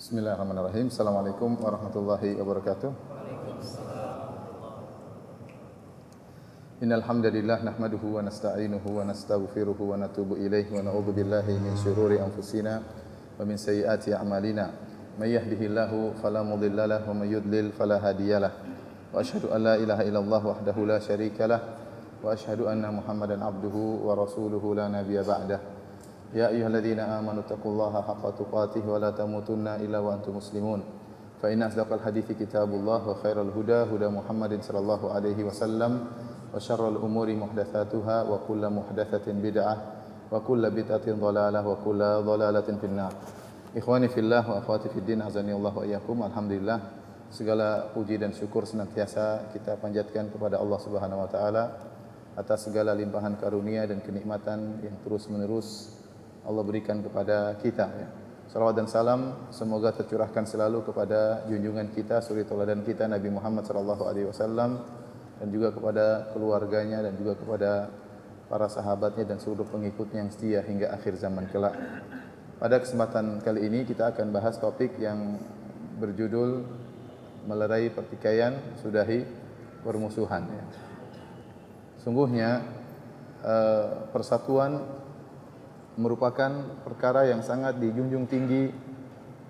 Bismillahirrahmanirrahim. Assalamualaikum warahmatullahi wabarakatuh. Innal hamdalillah nahmaduhu wa nasta'inuhu wa nastaghfiruhu wa natubu ilaihi wa na'udzu billahi min shururi anfusina wa min sayyiati a'malina. May yahdihillahu fala mudilla lahu wa may yudlil fala hadiyalah. Wa asyhadu an la ilaha illallah wahdahu la syarikalah wa asyhadu anna Muhammadan abduhu wa rasuluhu la nabiyya ba'dah. Ya ayyuhalladzina amanu taqullaha haqqa tuqatih wa la tamutunna illa wa antum muslimun. Fa inna asdaqal hadithi kitabullah wa khairal huda huda Muhammadin sallallahu alaihi wasallam wa syarrul umuri muhdatsatuha wa kullu muhdatsatin bid'ah wa kullu bid'atin dhalalah wa kullu dhalalatin finnar. Ikhwani fillah wa akhwati fid din azani Allah wa iyyakum. Alhamdulillah, segala puji dan syukur senantiasa kita panjatkan kepada Allah Subhanahu wa taala atas segala limpahan karunia dan kenikmatan yang terus-menerus Allah berikan kepada kita, ya. Salawat dan salam semoga tercurahkan selalu kepada junjungan kita, suri tauladan kita Nabi Muhammad sallallahu alaihi wasallam, dan juga kepada keluarganya dan juga kepada para sahabatnya dan seluruh pengikutnya yang setia hingga akhir zaman kelak. Pada kesempatan kali ini kita akan bahas topik yang berjudul melerai pertikaian, sudahi permusuhan, ya. Sungguhnya persatuan merupakan perkara yang sangat dijunjung tinggi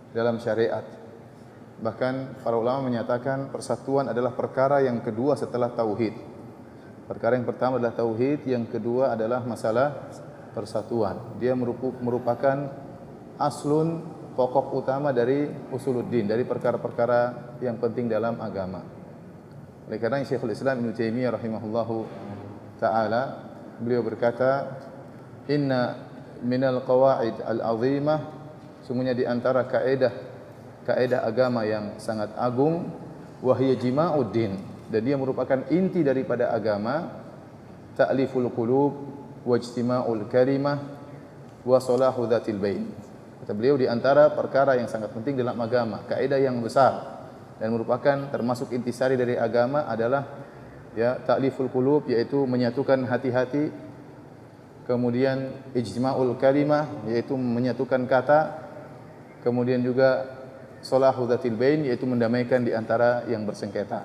dalam syariat. Bahkan para ulama menyatakan persatuan adalah perkara yang kedua setelah tauhid. Perkara yang pertama adalah tauhid, yang kedua adalah masalah persatuan. Dia merupakan aslun, pokok utama dari usuluddin, dari perkara-perkara yang penting dalam agama. Oleh karena Syekhul Islam Ibnu Taimiyah rahimahullahu taala, beliau berkata, "Inna minal qawaid al-azimah", sungguhnya di antara kaidah agama yang sangat agung, wahya jima'uddin, dan dia merupakan inti daripada agama, ta'liful qulub wajtima'ul kalimah wa salahu dzatil bain. Kata beliau, di antara perkara yang sangat penting dalam agama, kaidah yang besar dan merupakan termasuk intisari dari agama adalah ta'liful qulub, yaitu menyatukan hati-hati. Kemudian ijma'ul kalimah, yaitu menyatukan kata. Kemudian juga salahu dzatil bain, yaitu mendamaikan di antara yang bersengketa.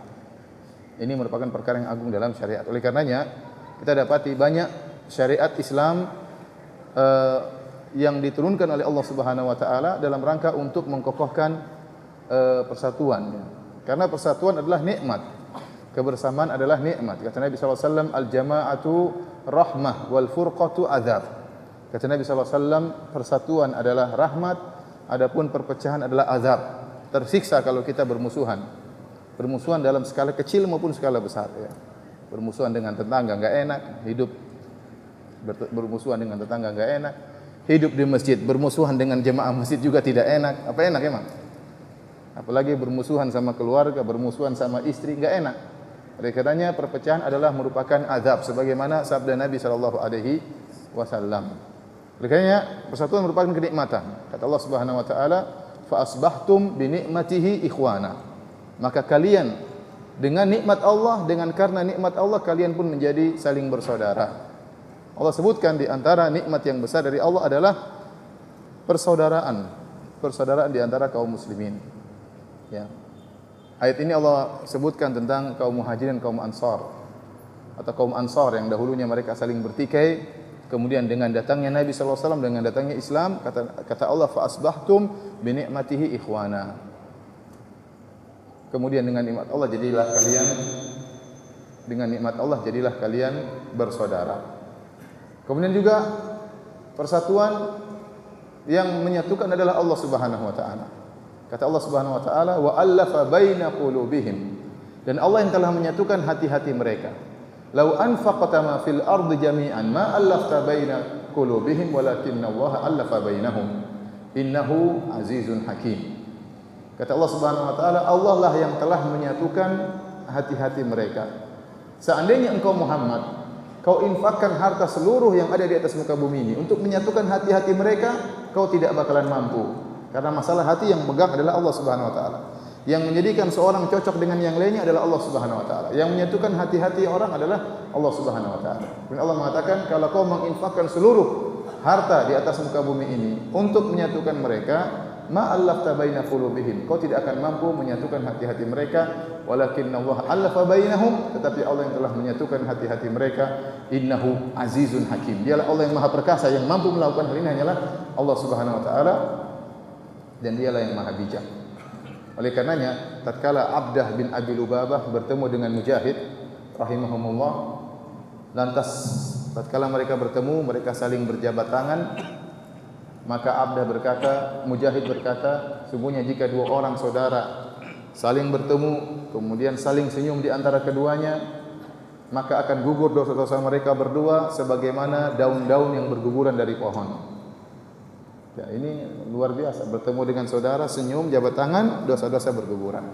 Ini merupakan perkara yang agung dalam syariat. Oleh karenanya kita dapati banyak syariat Islam yang diturunkan oleh Allah Subhanahu wa taala dalam rangka untuk mengkokohkan persatuan. Karena persatuan adalah nikmat. Kebersamaan adalah nikmat. Kata Nabi sallallahu alaihi wasallam, al-jama'atu rahmah wal furqatu adzab. Kata Nabi sallallahu alaihi wasallam, persatuan adalah rahmat, adapun perpecahan adalah azab. Tersiksa kalau kita bermusuhan. Bermusuhan dalam skala kecil maupun skala besar, ya. Bermusuhan dengan tetangga enggak enak, hidup bermusuhan dengan tetangga enggak enak. Hidup di masjid bermusuhan dengan jemaah masjid juga tidak enak. Apa enak emang? Apalagi bermusuhan sama keluarga, bermusuhan sama istri, enggak enak. Oleh karenanya perpecahan adalah merupakan azab, sebagaimana sabda Nabi sallallahu alaihi wasallam. Oleh karenanya persatuan merupakan kenikmatan. Kata Allah Subhanahu wa taala, fa asbahtum bi ni'matihi ikhwana. Maka kalian dengan nikmat Allah, dengan karena nikmat Allah kalian pun menjadi saling bersaudara. Allah sebutkan di antara nikmat yang besar dari Allah adalah persaudaraan. Persaudaraan di antara kaum muslimin. Ya. Ayat ini Allah sebutkan tentang kaum Muhajirin dan kaum Ansar, atau kaum Ansar yang dahulunya mereka saling bertikai, kemudian dengan datangnya Nabi sallallahu alaihi wasallam, dengan datangnya Islam, kata Allah, fa asbahtum bi ni'matihi ikhwana. Kemudian dengan nikmat Allah jadilah kalian bersaudara. Kemudian juga persatuan yang menyatukan adalah Allah Subhanahu wa taala. Kata Allah Subhanahu wa taala, wa allafa baina qulubihim, dan Allah yang telah menyatukan hati-hati mereka. Lau anfaqta ma fil ardi jami'an ma allafta baina qulubihim walakinna Allah allafa bainahum innahu azizun hakim. Kata Allah Subhanahu wa taala, Allah lah yang telah menyatukan hati-hati mereka. Seandainya engkau Muhammad, kau infakkan harta seluruh yang ada di atas muka bumi ini untuk menyatukan hati-hati mereka, kau tidak bakalan mampu. Karena masalah hati yang megang adalah Allah Subhanahu wa taala. Yang menjadikan seorang cocok dengan yang lainnya adalah Allah Subhanahu wa taala. Yang menyatukan hati-hati orang adalah Allah Subhanahu wa taala. Dan Allah mengatakan, kalau kau menginfakkan seluruh harta di atas muka bumi ini untuk menyatukan mereka, ma allafta baina qulubihim, kau tidak akan mampu menyatukan hati-hati mereka, walakinna Allah allafa bainahum, tetapi Allah yang telah menyatukan hati-hati mereka. Innahu azizun hakim, dialah Allah yang maha perkasa, yang mampu melakukan hal ini hanyalah Allah Subhanahu wa taala, dan dialah yang maha bijak. Oleh karenanya tatkala Abdah bin Abi Lubabah bertemu dengan Mujahid rahimahumullah, lantas tatkala mereka bertemu, mereka saling berjabat tangan. Maka Abdah berkata, Mujahid berkata, sungguhnya jika dua orang saudara saling bertemu, kemudian saling senyum di antara keduanya, maka akan gugur dosa-dosa mereka berdua sebagaimana daun-daun yang berguguran dari pohon. Ya, ini luar biasa, bertemu dengan saudara, senyum, jabat tangan, dosa-dosa berguguran.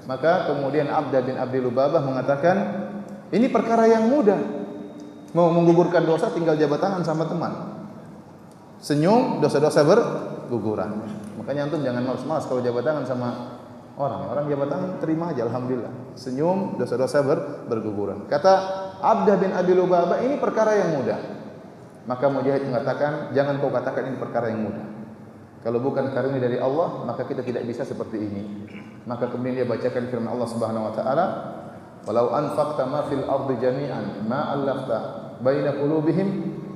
Maka kemudian Abdah bin Abi Lubabah mengatakan, ini perkara yang mudah. Mau menggugurkan dosa tinggal jabat tangan sama teman. Senyum, dosa-dosa berguguran. Makanya antum jangan malas-malas kalau jabat tangan sama orang. Orang jabat tangan terima aja, alhamdulillah. Senyum, dosa-dosa berguguran. Kata Abdah bin Abi Lubabah, ini perkara yang mudah. Maka Mujahid mengatakan, jangan kau katakan ini perkara yang mudah. Kalau bukan karunia dari Allah, maka kita tidak bisa seperti ini. Maka kemudian dia bacakan firman Allah Subhanahu wa taala, "Walau anfaqta ma fil ardi jami'an ma allafta baina qulubihim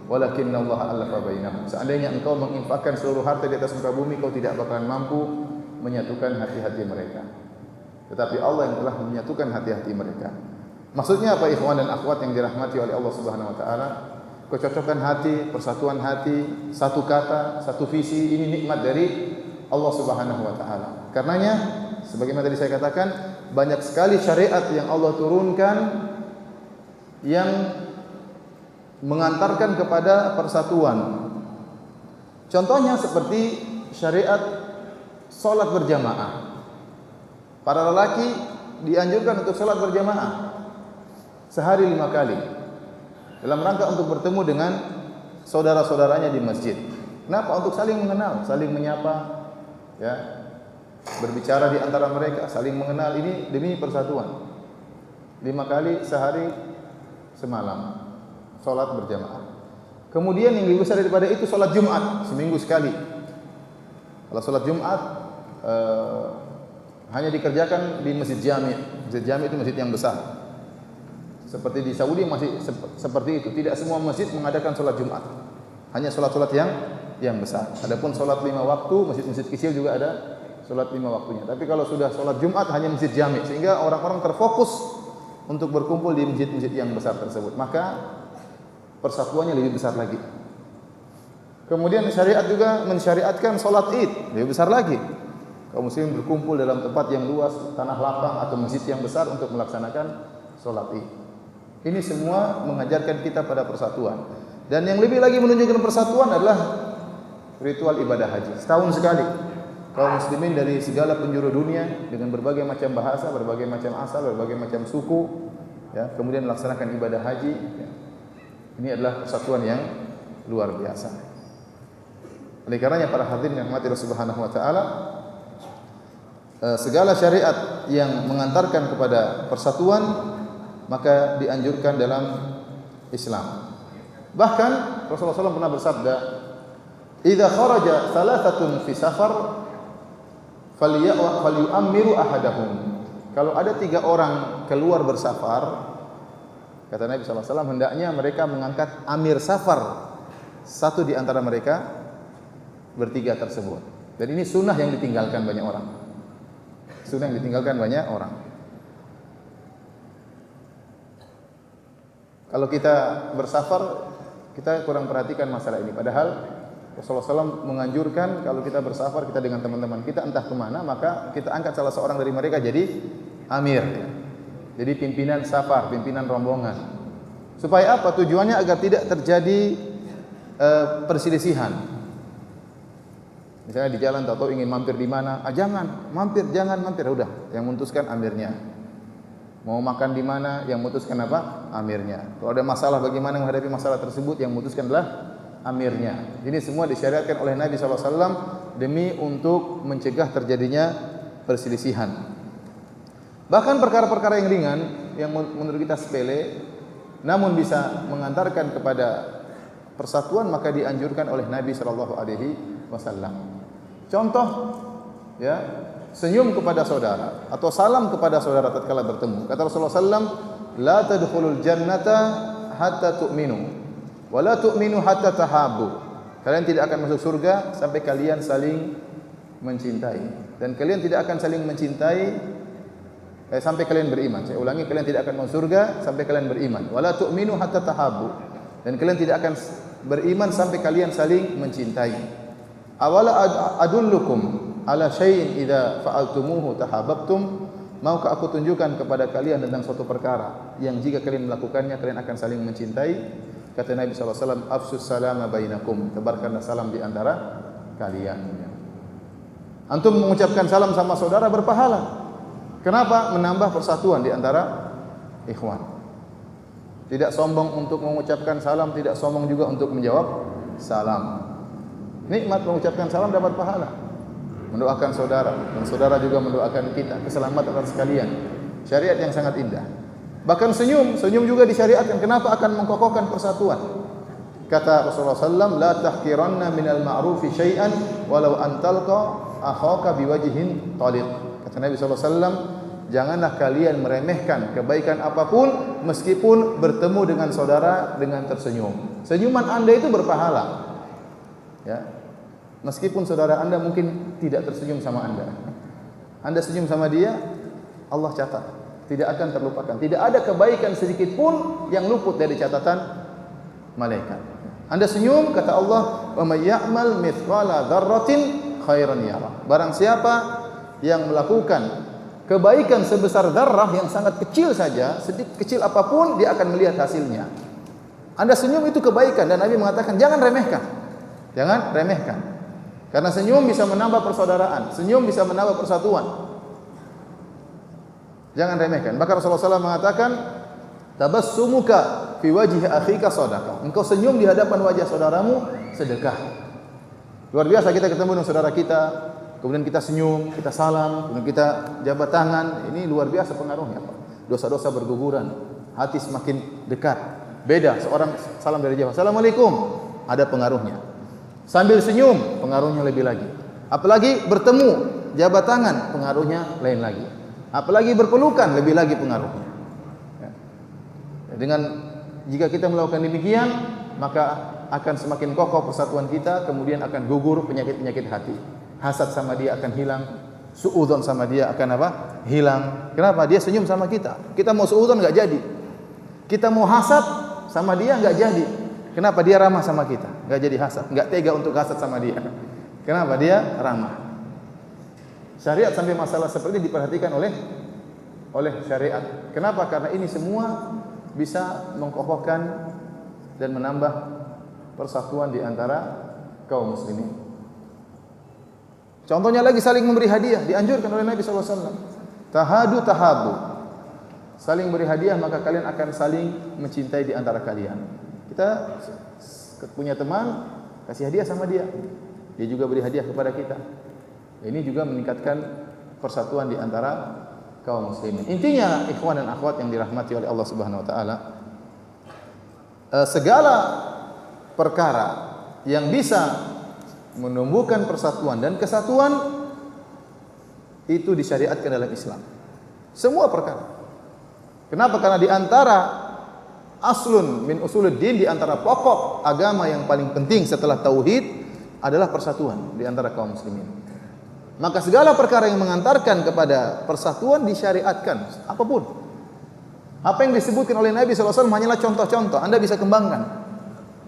walakinna Allah allafa bainahum." Seandainya engkau menginfakkan seluruh harta di atas muka bumi, kau tidak bakalan mampu menyatukan hati-hati mereka. Tetapi Allah yang telah menyatukan hati-hati mereka. Maksudnya apa ikhwan dan akhwat yang dirahmati oleh Allah Subhanahu wa taala? Kecocokan hati, persatuan hati, satu kata, satu visi, ini nikmat dari Allah Subhanahu wa taala. Karenanya sebagaimana tadi saya katakan, banyak sekali syariat yang Allah turunkan yang mengantarkan kepada persatuan. Contohnya seperti syariat salat berjamaah. Para lelaki dianjurkan untuk salat berjamaah sehari 5 kali dalam rangka untuk bertemu dengan saudara-saudaranya di masjid. Kenapa? Untuk saling mengenal, saling menyapa, ya, berbicara di antara mereka, saling mengenal. Ini demi persatuan. 5 kali sehari semalam salat berjamaah. Kemudian yang lebih besar daripada itu salat Jumat seminggu sekali. Kalau salat Jumat hanya dikerjakan di Masjid Jami'. Masjid Jami' itu masjid yang besar. Seperti di Saudi masih seperti itu. Tidak semua masjid mengadakan salat Jumat. Hanya salat-salat yang besar. Adapun salat 5 waktu, masjid-masjid kecil juga ada salat 5 waktunya. Tapi kalau sudah salat Jumat hanya Masjid Jami', sehingga orang-orang terfokus untuk berkumpul di masjid-masjid yang besar tersebut. Maka persatuannya lebih besar lagi. Kemudian syariat juga mensyariatkan salat Id, lebih besar lagi. Kaum muslimin berkumpul dalam tempat yang luas, tanah lapang atau masjid yang besar untuk melaksanakan salat Id. Ini semua mengajarkan kita pada persatuan. Dan yang lebih lagi menunjukkan persatuan adalah ritual ibadah haji. Setahun sekali kaum muslimin dari segala penjuru dunia dengan berbagai macam bahasa, berbagai macam asal, berbagai macam suku, ya, kemudian melaksanakan ibadah haji. Ya. Ini adalah persatuan yang luar biasa. Oleh karenanya para hadirin yang dirahmati Allah Subhanahu wa taala, segala syariat yang mengantarkan kepada persatuan maka dianjurkan dalam Islam. Bahkan Rasulullah SAW pernah bersabda, "Idza kharaja thalathatun fi safar falyu'ammiru ahadahum." Kalau ada 3 orang keluar bersafar, kata Nabi SAW, hendaknya mereka mengangkat amir safar, satu di antara mereka bertiga tersebut. Dan ini sunnah yang ditinggalkan banyak orang. Sunnah yang ditinggalkan banyak orang. Kalau kita bersafar, kita kurang perhatikan masalah ini. Padahal Rasulullah SAW menganjurkan kalau kita bersafar, kita dengan teman-teman kita entah kemana, maka kita angkat salah seorang dari mereka jadi amir, jadi pimpinan safar, pimpinan rombongan. Supaya apa? Tujuannya agar tidak terjadi perselisihan. Misalnya di jalan tahu ingin mampir di mana, jangan mampir, udah yang memutuskan amirnya. Mau makan di mana, yang memutuskan apa? Amirnya. Kalau ada masalah bagaimana menghadapi masalah tersebut, yang memutuskan adalah amirnya. Ini semua disyariatkan oleh Nabi SAW demi untuk mencegah terjadinya perselisihan. Bahkan perkara-perkara yang ringan, yang menurut kita sepele, namun bisa mengantarkan kepada persatuan, maka dianjurkan oleh Nabi SAW. Contoh ya, senyum kepada saudara atau salam kepada saudara tatkala bertemu. Kata Rasulullah sallam, la tadkhulul jannata hatta tu'minu wa la tu'minu hatta tahabbu. Kalian tidak akan masuk surga sampai kalian saling mencintai, dan kalian tidak akan saling mencintai sampai kalian beriman. Saya ulangi, kalian tidak akan masuk surga sampai kalian beriman. Wala tu'minu hatta tahabbu, dan kalian tidak akan beriman sampai kalian saling mencintai. Awala adullukum ala syai'in idza fa'altumuhu tahabbtum. Maukah aku tunjukkan kepada kalian tentang suatu perkara yang jika kalian melakukannya kalian akan saling mencintai? Kata Nabi SAW, afsus salama bainakum, tebarkanlah salam di antara kalian. Antum mengucapkan salam sama saudara berpahala. Kenapa? Menambah persatuan di antara ikhwan. Tidak sombong untuk mengucapkan salam, tidak sombong juga untuk menjawab salam. Nikmat mengucapkan salam, dapat pahala. Mendoakan saudara, dan saudara juga mendoakan kita, keselamatan atas sekalian. Syariat yang sangat indah. Bahkan senyum juga disyariatkan. Kenapa? Akan mengkokohkan persatuan. Kata Rasulullah SAW, la tahkiranna minal ma'rufi syai'an walau antalqa akhaka biwajhin taliq. Kata Nabi SAW, janganlah kalian meremehkan kebaikan apapun meskipun bertemu dengan saudara dengan tersenyum. Senyuman Anda itu berpahala. Ya. Meskipun saudara Anda mungkin tidak tersenyum sama Anda. Anda senyum sama dia, Allah catat. Tidak akan terlupakan. Tidak ada kebaikan sedikit pun yang luput dari catatan malaikat. Anda senyum, kata Allah, wa may ya'mal mithqala dzarratin khairan yara. Barang siapa yang melakukan kebaikan sebesar dzarrah yang sangat kecil saja, sedikit kecil apapun, dia akan melihat hasilnya. Anda senyum itu kebaikan, dan Nabi mengatakan jangan remehkan. Jangan remehkan. Karena senyum bisa menambah persaudaraan, senyum bisa menambah persatuan. Jangan remehkan. Maka Rasulullah SAW mengatakan, tabassumuka fi wajhi akhika sadaqah. Engkau senyum di hadapan wajah saudaramu sedekah. Luar biasa kita ketemu dengan saudara kita, kemudian kita senyum, kita salam, kemudian kita jabat tangan. Ini luar biasa pengaruhnya, Pak. Dosa-dosa berguguran, hati semakin dekat. Beda seorang salam dari jauh, assalamualaikum, ada pengaruhnya. Sambil senyum, pengaruhnya lebih lagi. Apalagi bertemu, jabat tangan, pengaruhnya lain lagi. Apalagi berpelukan, lebih lagi pengaruhnya. Dengan jika kita melakukan demikian, maka akan semakin kokoh persatuan kita, kemudian akan gugur penyakit-penyakit hati. Hasad sama dia akan hilang, suudzon sama dia akan apa? Hilang. Kenapa? Dia senyum sama kita. Kita mau suudzon enggak jadi. Kita mau hasad sama dia enggak jadi. Kenapa? Dia ramah sama kita. Enggak jadi hasad, enggak tega untuk hasad sama dia. Kenapa? Dia ramah. Syariat sampai masalah seperti ini diperhatikan oleh syariat. Kenapa? Karena ini semua bisa mengkokohkan dan menambah persatuan di antara kaum muslimin. Contohnya lagi saling memberi hadiah, dianjurkan oleh Nabi SAW. Tahadu tahabu. Saling beri hadiah maka kalian akan saling mencintai di antara kalian. Kita punya teman, kasih hadiah sama dia. Dia juga beri hadiah kepada kita. Ini juga meningkatkan persatuan di antara kaum muslimin. Intinya, ikhwan dan akhwat yang dirahmati oleh Allah Subhanahu wa taala, segala perkara yang bisa menumbuhkan persatuan dan kesatuan itu disyariatkan dalam Islam. Semua perkara. Kenapa? Karena di antara aslun min usuluddin, di antara pokok agama yang paling penting setelah tauhid adalah persatuan di antara kaum muslimin. Maka segala perkara yang mengantarkan kepada persatuan disyariatkan, apapun. Apa yang disebutkan oleh Nabi SAW hanyalah contoh-contoh, Anda bisa kembangkan.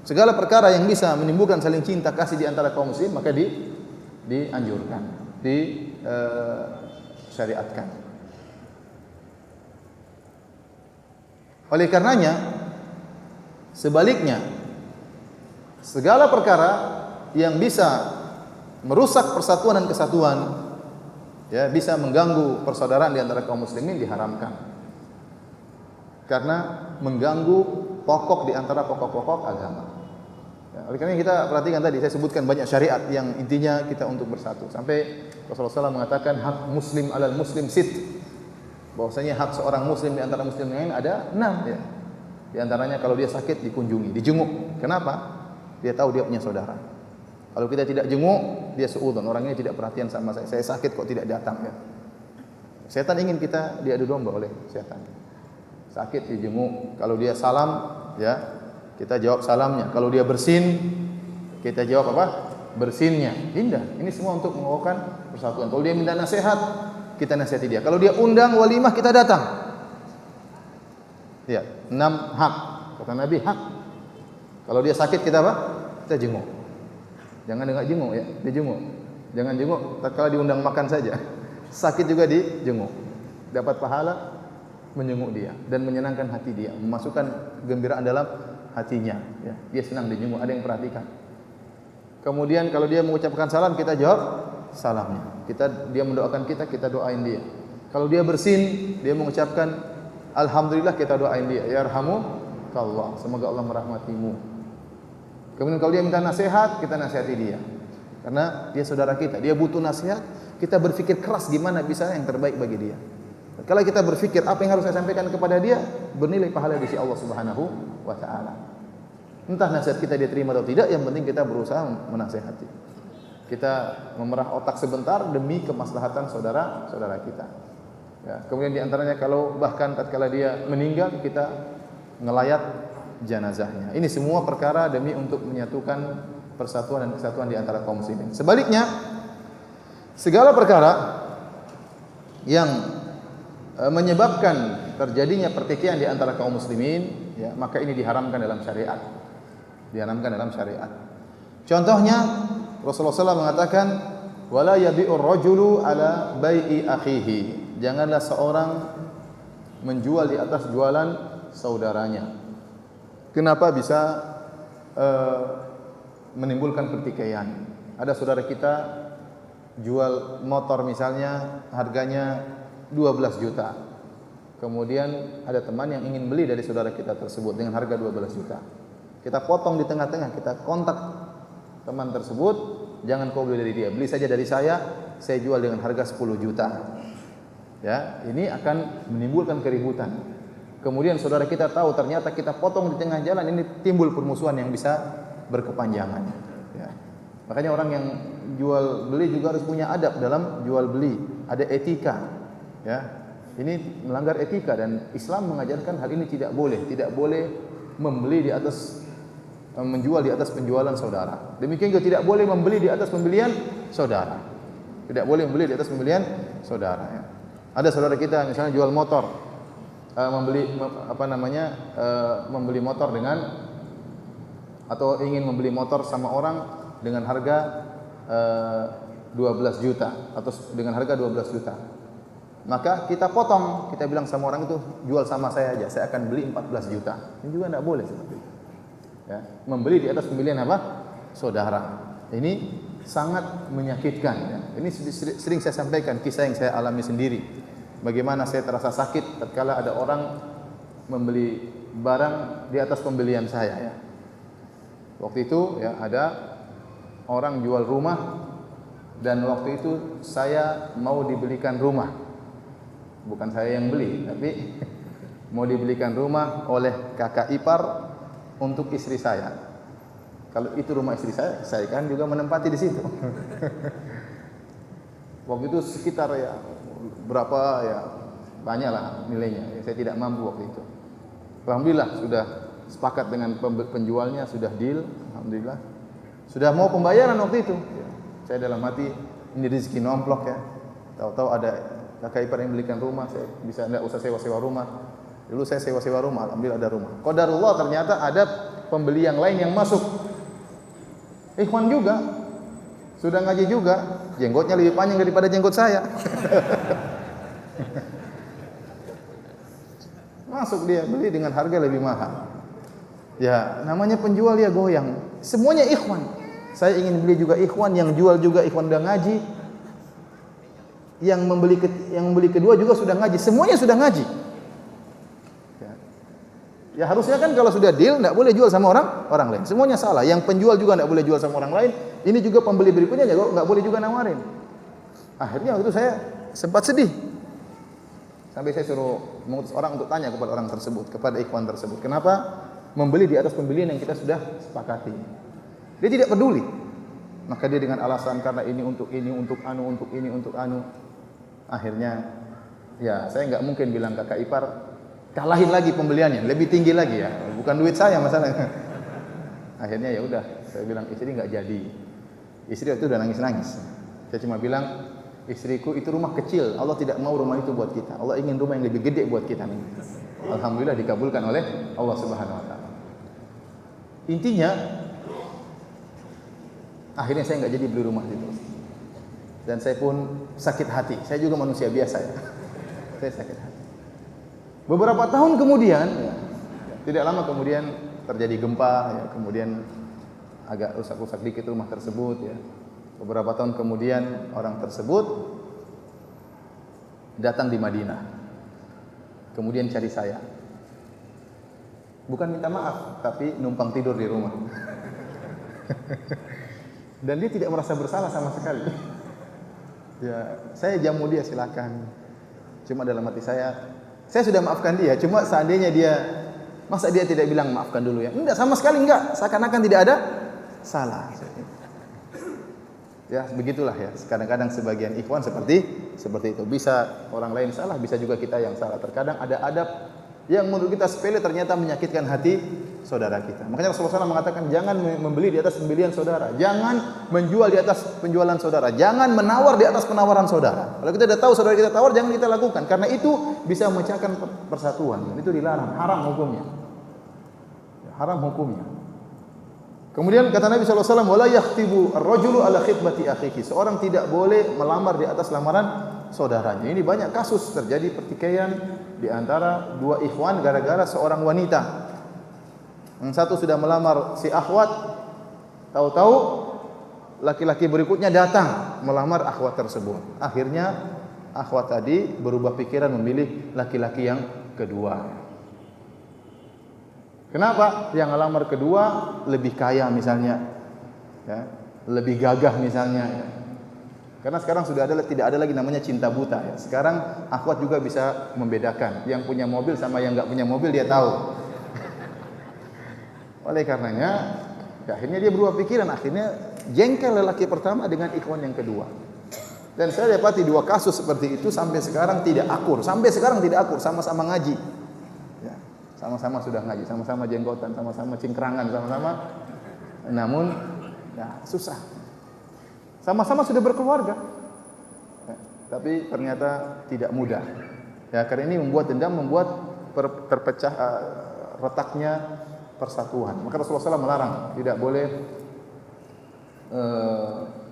Segala perkara yang bisa menimbulkan saling cinta kasih di antara kaum muslim maka dianjurkan, disyariatkan. Oleh karenanya, sebaliknya, segala perkara yang bisa merusak persatuan dan kesatuan, ya, bisa mengganggu persaudaraan di antara kaum muslimin diharamkan. Karena mengganggu pokok di antara pokok-pokok agama. Ya, oleh karena kita perhatikan tadi saya sebutkan banyak syariat yang intinya kita untuk bersatu. Sampai Rasulullah SAW mengatakan hak muslim alal muslim sit. Bahwasanya hak seorang muslim di antara muslim lain ada 6 ya. Di antaranya kalau dia sakit dikunjungi, dijenguk. Kenapa? Dia tahu dia punya saudara. Kalau kita tidak jenguk, dia suudzon, orang ini tidak perhatian sama saya. Saya sakit kok tidak datang ya. Setan ingin kita diadu domba oleh setan. Sakit dijenguk, kalau dia salam ya, kita jawab salamnya. Kalau dia bersin, kita jawab apa? Bersinnya. Indah. Ini semua untuk mengokohkan persatuan. Kalau dia minta nasihat, kita nasihati dia. Kalau dia undang walimah, kita datang. Ya, 6 hak. Kata Nabi, hak. Kalau dia sakit, kita apa? Kita jenguk. Jangan dengar jenguk ya, dijenguk. Jangan jenguk tatkala diundang makan saja. Sakit juga dijenguk. Dapat pahala menjenguk dia dan menyenangkan hati dia, memasukkan kegembiraan dalam hatinya ya. Dia senang dijenguk, ada yang perhatikan. Kemudian kalau dia mengucapkan salam, kita jawab salamnya. Dia mendoakan kita, kita doain dia. Kalau dia bersin, dia mengucapkan alhamdulillah, kita doain dia. Yarhamukallah, semoga Allah merahmatimu. Kemudian kalau dia minta nasihat, kita nasihati dia. Karena dia saudara kita, dia butuh nasihat, kita berpikir keras gimana bisa yang terbaik bagi dia. Kalau kita berpikir apa yang harus saya sampaikan kepada dia, bernilai pahala di sisi Allah Subhanahu wa taala. Entah nasihat kita dia terima atau tidak, yang penting kita berusaha menasihati. Kita memerah otak sebentar demi kemaslahatan saudara-saudara kita. Ya, kemudian di antaranya kalau bahkan tatkala dia meninggal, kita ngelayat jenazahnya. Ini semua perkara demi untuk menyatukan persatuan dan kesatuan di antara kaum muslimin. Sebaliknya, segala perkara yang menyebabkan terjadinya pertikaian di antara kaum muslimin, ya, maka ini diharamkan dalam syariat. Diharamkan dalam syariat. Contohnya Rasulullah SAW mengatakan, "Wala yabi'ur rajulu ala bai'i akhihi." Janganlah seorang menjual di atas jualan saudaranya. Kenapa bisa menimbulkan pertikaian? Ada saudara kita jual motor misalnya harganya 12 juta. Kemudian ada teman yang ingin beli dari saudara kita tersebut dengan harga 12 juta. Kita potong di tengah-tengah, kita kontak teman tersebut, jangan kau beli dari dia, beli saja dari saya jual dengan harga 10 juta. Ya, ini akan menimbulkan keributan. Kemudian saudara kita tahu ternyata kita potong di tengah jalan, ini timbul permusuhan yang bisa berkepanjangan. Ya. Makanya orang yang jual beli juga harus punya adab dalam jual beli, ada etika. Ya, ini melanggar etika dan Islam mengajarkan hal ini tidak boleh membeli di atas menjual di atas penjualan saudara. Demikian juga tidak boleh membeli di atas pembelian saudara. Tidak boleh membeli di atas pembelian saudara. Ya. Ada saudara kita misalnya jual motor. Membeli motor dengan atau ingin membeli motor sama orang dengan harga 12 juta atau dengan harga 12 juta. Maka kita potong, kita bilang sama orang itu jual sama saya aja, saya akan beli 14 juta. Ini juga tidak boleh seperti itu. Ya, membeli di atas pembelian apa? Saudara. Ini sangat menyakitkan. Ya. Ini sering saya sampaikan kisah yang saya alami sendiri. Bagaimana saya terasa sakit tatkala ada orang membeli barang di atas pembelian saya. Ya. Waktu itu ya ada orang jual rumah dan waktu itu saya mau dibelikan rumah. Bukan saya yang beli, tapi mau dibelikan rumah oleh kakak ipar untuk istri saya. Kalau itu rumah istri saya kan juga menempati di situ. Waktu itu sekitar ya berapa ya banyaklah nilainya. Saya tidak mampu waktu itu. Alhamdulillah sudah sepakat dengan penjualnya, sudah deal, alhamdulillah. Sudah mau pembayaran waktu itu. Saya dalam hati ini rezeki nomplok ya. Tahu-tahu ada kakak ipar yang belikan rumah, saya bisa enggak usah sewa-sewa rumah. Dulu saya sewa-sewa rumah, alhamdulillah ada rumah. Qadarullah ternyata ada pembeli yang lain yang masuk. Ikhwan juga. Sudah ngaji juga, jenggotnya lebih panjang daripada jenggot saya. Masuk dia beli dengan harga lebih mahal. Ya, namanya penjual ya goyang. Semuanya ikhwan. Saya ingin beli juga ikhwan, yang jual juga ikhwan udah ngaji. Yang membeli kedua juga sudah ngaji. Semuanya sudah ngaji. Ya harusnya kan kalau sudah deal enggak boleh jual sama orang lain. Semuanya salah. Yang penjual juga enggak boleh jual sama orang lain. Ini juga pembeli berikutnya juga enggak boleh juga nawarin. Akhirnya waktu itu saya sempat sedih. Sampai saya suruh mengutus orang untuk tanya kepada orang tersebut, kepada ikhwan tersebut, kenapa membeli di atas pembelian yang kita sudah sepakati. Dia tidak peduli. Maka dia dengan alasan karena ini, untuk anu, untuk ini, untuk anu. Akhirnya, ya saya nggak mungkin bilang kakak ipar, kalahin lagi pembeliannya, lebih tinggi lagi ya. Bukan duit saya masalahnya. Akhirnya ya udah, saya bilang istri nggak jadi. Istri itu udah nangis-nangis. Saya cuma bilang, istriku itu rumah kecil, Allah tidak mau rumah itu buat kita. Allah ingin rumah yang lebih gede buat kita. Alhamdulillah dikabulkan oleh Allah Subhanahu wa taala. Intinya akhirnya saya nggak jadi beli rumah itu. Dan saya pun sakit hati. Saya juga manusia biasa ya. Saya sakit hati. Beberapa tahun kemudian, ya, tidak lama kemudian terjadi gempa, ya, kemudian agak rusak-rusak dikit rumah tersebut, ya. Beberapa tahun kemudian orang tersebut datang di Madinah. Kemudian cari saya. Bukan minta maaf, tapi numpang tidur di rumah. Dan dia tidak merasa bersalah sama sekali. Ya, saya jamu dia silakan. Cuma dalam hati saya sudah maafkan dia. Cuma seandainya dia, masa dia tidak bilang maafkan dulu ya? Enggak, sama sekali enggak. Seakan-akan tidak ada salah. Ya, begitulah ya. Kadang-kadang sebagian ikhwan seperti itu. Bisa orang lain salah, bisa juga kita yang salah. Terkadang ada adab yang menurut kita sepele ternyata menyakitkan hati saudara kita. Makanya Rasulullah SAW mengatakan jangan membeli di atas pembelian saudara, jangan menjual di atas penjualan saudara, jangan menawar di atas penawaran saudara. Kalau kita sudah tahu saudara kita tawar, jangan kita lakukan karena itu bisa memecahkan persatuan. Itu dilarang, haram hukumnya. Haram hukumnya. Kemudian kata Nabi SAW, wala yakhtibu ar-rajulu ala khitbati akhihi. Seorang tidak boleh melamar di atas lamaran saudaranya. Ini banyak kasus terjadi pertikaian di antara dua ikhwan gara-gara seorang wanita. Yang satu sudah melamar si akhwat, tahu-tahu laki-laki berikutnya datang melamar akhwat tersebut. Akhirnya akhwat tadi berubah pikiran memilih laki-laki yang kedua. Kenapa? Yang ngelamar kedua lebih kaya misalnya, ya, lebih gagah misalnya. Ya. Karena sekarang tidak ada lagi namanya cinta buta. Ya. Sekarang akhwat juga bisa membedakan yang punya mobil sama yang nggak punya mobil dia tahu. Oleh karenanya, ya, akhirnya dia berubah pikiran. Akhirnya jengkel lelaki pertama dengan ikhwan yang kedua. Dan saya dapati dua kasus seperti itu sampai sekarang tidak akur. Sama-sama ngaji. Sama-sama sudah ngaji, sama-sama jenggotan, sama-sama cingkrangan, sama-sama. Namun, ya, susah. Sama-sama sudah berkeluarga, ya, tapi ternyata tidak mudah. Ya, karena ini membuat dendam, membuat terpecah retaknya persatuan. Maka Rasulullah SAW melarang, tidak boleh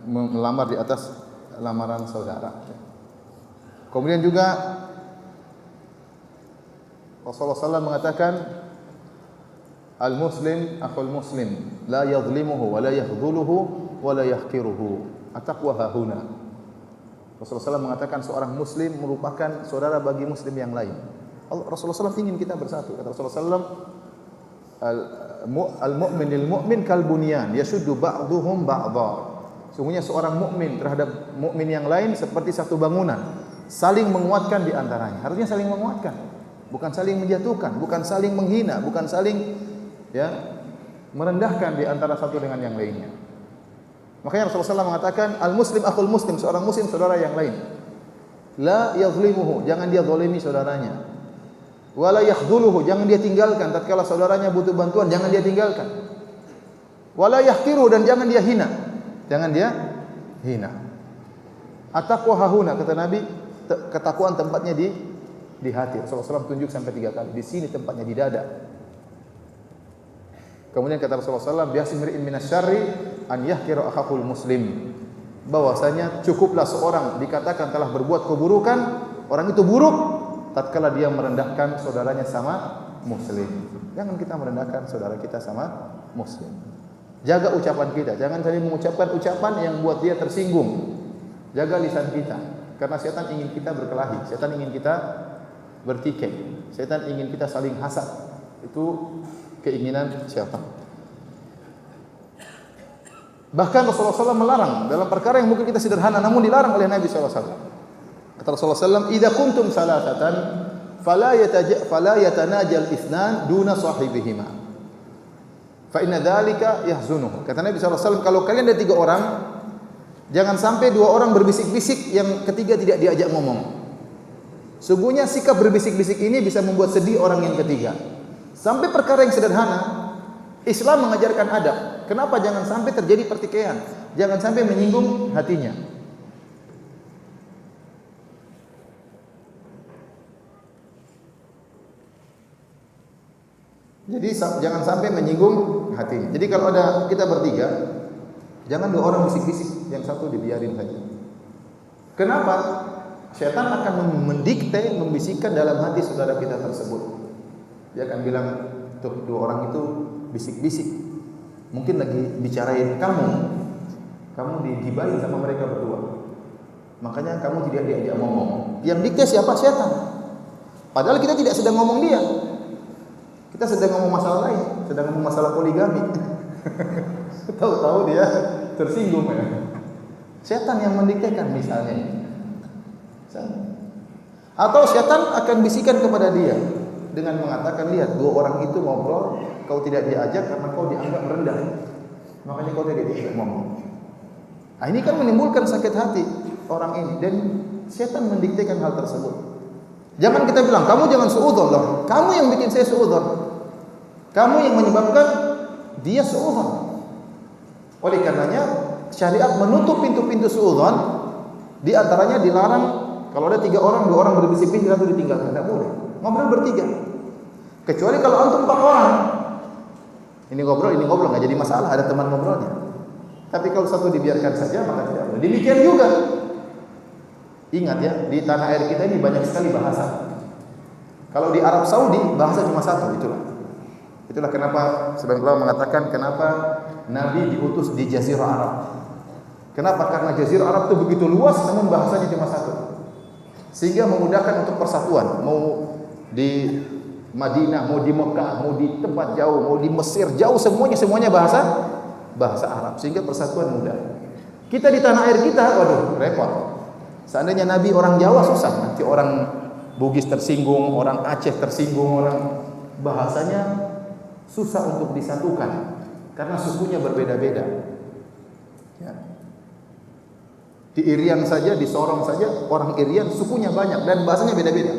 melamar di atas lamaran saudara. Kemudian juga Rasulullah SAW mengatakan al-muslim akhul muslim la yadhlimuhu wa la yakhdhuluhu wa la yahqiruhu at-taqwa hahuna. Rasulullah SAW mengatakan seorang muslim merupakan saudara bagi muslim yang lain. Rasulullah SAW ingin kita bersatu. Kata Rasulullah SAW, al-mu'min lil mu'min kal bunyan yashuddu ba'duhum ba'dha. Sungguhnya seorang mukmin terhadap mukmin yang lain seperti satu bangunan, saling menguatkan di antaranya. Harusnya saling menguatkan. Bukan saling menjatuhkan, bukan saling menghina, bukan saling, ya, merendahkan di antara satu dengan yang lainnya. Makanya Rasulullah SAW mengatakan al-muslim akhul muslim, seorang muslim saudara yang lain. La yadhlimuhu, jangan dia zalimi saudaranya. Wa la yakhdhuluhu, jangan dia tinggalkan tatkala saudaranya butuh bantuan, jangan dia tinggalkan. Wa la yahqiru, dan jangan dia hina. Jangan dia hina. At-taqwa hahuna, kata Nabi, ketakwaan tempatnya di hati. Rasulullah SAW tunjuk sampai 3 kali. Di sini tempatnya di dada. Kemudian kata Rasulullah SAW, bihasimri'in minasyarri an yahkira akhahul muslim. Bahwasanya cukuplah seorang dikatakan telah berbuat keburukan, orang itu buruk tatkala dia merendahkan saudaranya sama muslim. Jangan kita merendahkan saudara kita sama muslim. Jaga ucapan kita, jangan saling mengucapkan ucapan yang buat dia tersinggung. Jaga lisan kita, karena setan ingin kita berkelahi, setan ingin kita bertikai, setan ingin kita saling hasad. Itu keinginan syaitan. Bahkan Rasulullah SAW melarang dalam perkara yang mungkin kita sederhana namun dilarang oleh Nabi SAW. Kata Rasulullah SAW, "Idza kuntum salatatan fala yatanajal itsnan duna sahibihima." Fa inna dzalika yahzunuhu. Kata Nabi SAW, kalau kalian ada 3 orang, jangan sampai 2 orang berbisik-bisik, yang ketiga tidak diajak ngomong. Sungguhnya sikap berbisik-bisik ini bisa membuat sedih orang yang ketiga. Sampai perkara yang sederhana, Islam mengajarkan adab. Kenapa jangan sampai terjadi pertikaian? Jangan sampai menyinggung hatinya. Jadi jangan sampai menyinggung hatinya. Jadi kalau ada kita bertiga, jangan 2 orang bisik-bisik, yang satu dibiarin saja. Kenapa? Syaitan akan mendikte, membisikkan dalam hati saudara kita tersebut. Dia akan bilang, tuh 2 orang itu bisik-bisik. Mungkin lagi bicarain kamu digibahin sama mereka berdua. Makanya kamu tidak diajak ngomong. Yang dikte siapa? Syaitan. Padahal kita tidak sedang ngomong dia. Kita sedang ngomong masalah lain, sedang ngomong masalah poligami. Tahu-tahu dia tersinggung ya. Setan yang mendiktekan misalnya. Atau setan akan bisikan kepada dia dengan mengatakan, lihat 2 orang itu ngobrol, kau tidak diajak karena kau dianggap rendah. Makanya kau tidak diajak ngomong. Nah, ini kan menimbulkan sakit hati orang ini, dan setan mendiktekan hal tersebut. Jangan kita bilang, kamu jangan suudzon loh. Kamu yang bikin saya suudzon. Kamu yang menyebabkan dia suudzon. Oleh karenanya syariat menutup pintu-pintu suudzon. Di antaranya dilarang kalau ada 3 orang, 2 orang berbisik-bisik, satu ditinggalkan. Tidak boleh. Ngobrol bertiga. Kecuali kalau antum 4 orang. Ini ngobrol nggak jadi masalah, ada teman ngobrolnya. Tapi kalau satu dibiarkan saja maka tidak boleh. Demikian juga. Ingat ya, di tanah air kita ini banyak sekali bahasa. Kalau di Arab Saudi bahasa cuma satu, itulah kenapa sebagian ulama mengatakan kenapa Nabi diutus di Jazirah Arab. Kenapa? Karena Jazirah Arab itu begitu luas, namun bahasanya cuma satu, sehingga memudahkan untuk persatuan. Mau di Madinah, mau di Mekah, mau di tempat jauh, mau di Mesir jauh, semuanya bahasa Arab, sehingga persatuan mudah. Kita di tanah air kita, waduh, repot. Seandainya Nabi orang Jawa susah, nanti orang Bugis tersinggung, orang Aceh tersinggung, orang bahasanya susah untuk disatukan karena sukunya berbeda-beda. Ya. Di Irian saja, di Sorong saja, orang Irian sukunya banyak dan bahasanya beda-beda.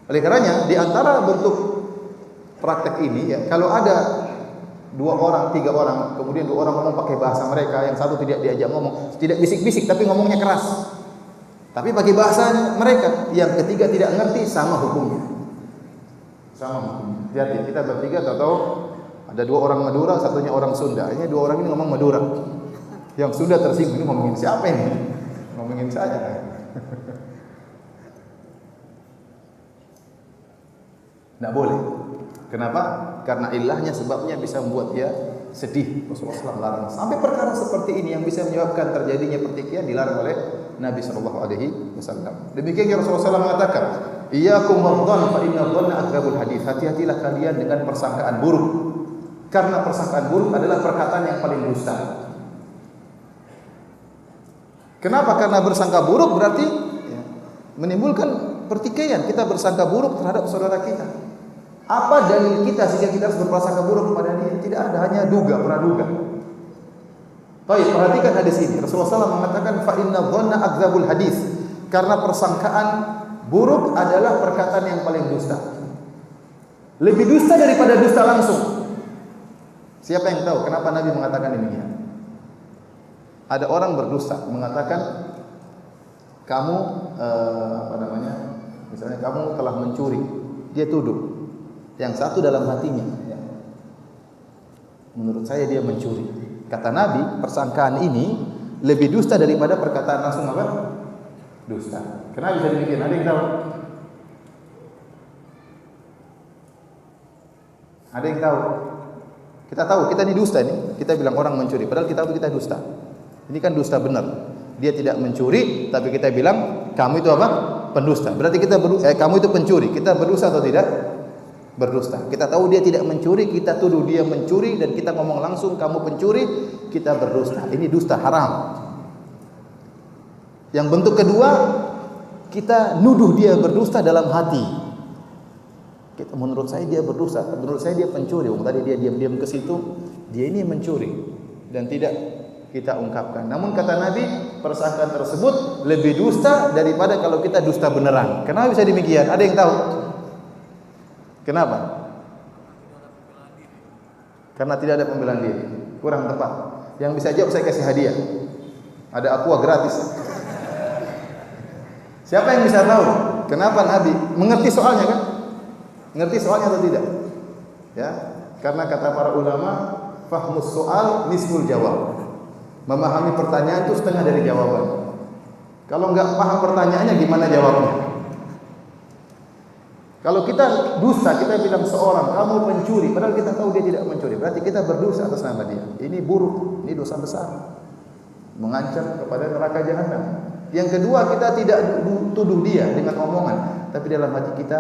Oleh karenanya, di antara bentuk praktek ini, ya, kalau ada 2 orang, 3 orang, kemudian 2 orang ngomong pakai bahasa mereka, yang satu tidak diajak ngomong, tidak bisik-bisik tapi ngomongnya keras, tapi pakai bahasa mereka, yang ketiga tidak ngerti, sama hukumnya. Jadi kita bertiga tahu ada 2 orang Madura, satunya orang Sunda. Ini 2 orang ini ngomong Madura, yang Sunda tersinggung, ini ngomongin siapa ini? Ngomongin saya. Tidak boleh. Kenapa? Karena ilahnya, sebabnya bisa membuat dia sedih. Rasulullah SAW larang. Sampai perkara seperti ini yang bisa menyebabkan terjadinya pertikaian dilarang oleh Nabi SAW. Demikian Rasulullah SAW mengatakan, iyyakum wadh-dhann fa inna dhanna akdzabul hadits. Hati-hatilah kalian dengan persangkaan buruk. Karena persangkaan buruk adalah perkataan yang paling dusta. Kenapa? Karena bersangka buruk berarti menimbulkan pertikaian. Kita bersangka buruk terhadap saudara kita. Apa dalil kita sehingga kita harus berprasangka buruk kepada dia? Tidak ada, hanya duga, praduga. Baik, perhatikan hadis ini. Rasulullah SAW mengatakan fa inna dhanna akdzabul hadits. Karena persangkaan buruk adalah perkataan yang paling dusta. Lebih dusta daripada dusta langsung. Siapa yang tahu kenapa Nabi mengatakan demikian? Ada orang berdusta mengatakan kamu misalnya kamu telah mencuri. Dia tuduh. Yang satu dalam hatinya, menurut saya dia mencuri. Kata Nabi, persangkaan ini lebih dusta daripada perkataan langsung apa? Dusta. Kenapa bisa demikian? Ada yang tahu? Ada yang tahu? Kita tahu, kita ini dusta ini. Kita bilang orang mencuri, padahal kita tahu kita dusta. Ini kan dusta benar. Dia tidak mencuri, tapi kita bilang kamu itu apa? Pendusta. Berarti kita kamu itu pencuri. Kita berdusta atau tidak? Berdusta. Kita tahu dia tidak mencuri, kita tuduh dia mencuri, dan kita ngomong langsung kamu pencuri, kita berdusta. Ini dusta haram. Yang bentuk kedua, kita nuduh dia berdusta dalam hati. menurut saya dia berdosa, menurut saya dia pencuri. Tadi dia diam-diam ke situ, dia ini mencuri dan tidak kita ungkapkan. Namun kata Nabi, persangkaan tersebut lebih dusta daripada kalau kita dusta beneran. Kenapa bisa demikian? Ada yang tahu? Kenapa? Karena tidak ada pembelaan diri. Kurang tepat. Yang bisa jawab saya kasih hadiah. Ada aqua gratis. Siapa yang bisa tahu kenapa Nabi mengerti soalnya kan? Mengerti soalnya atau tidak? Ya, karena kata para ulama, fahmus soal nisful jawab. Memahami pertanyaan itu setengah dari jawaban. Kalau enggak paham pertanyaannya gimana jawabnya? Kalau kita dusta, kita bilang seorang kamu pencuri, padahal kita tahu dia tidak mencuri, berarti kita berdosa atas nama dia. Ini buruk, ini dosa besar, mengancam kepada neraka jahanam. Yang kedua, kita tidak tuduh dia dengan omongan, tapi dalam hati kita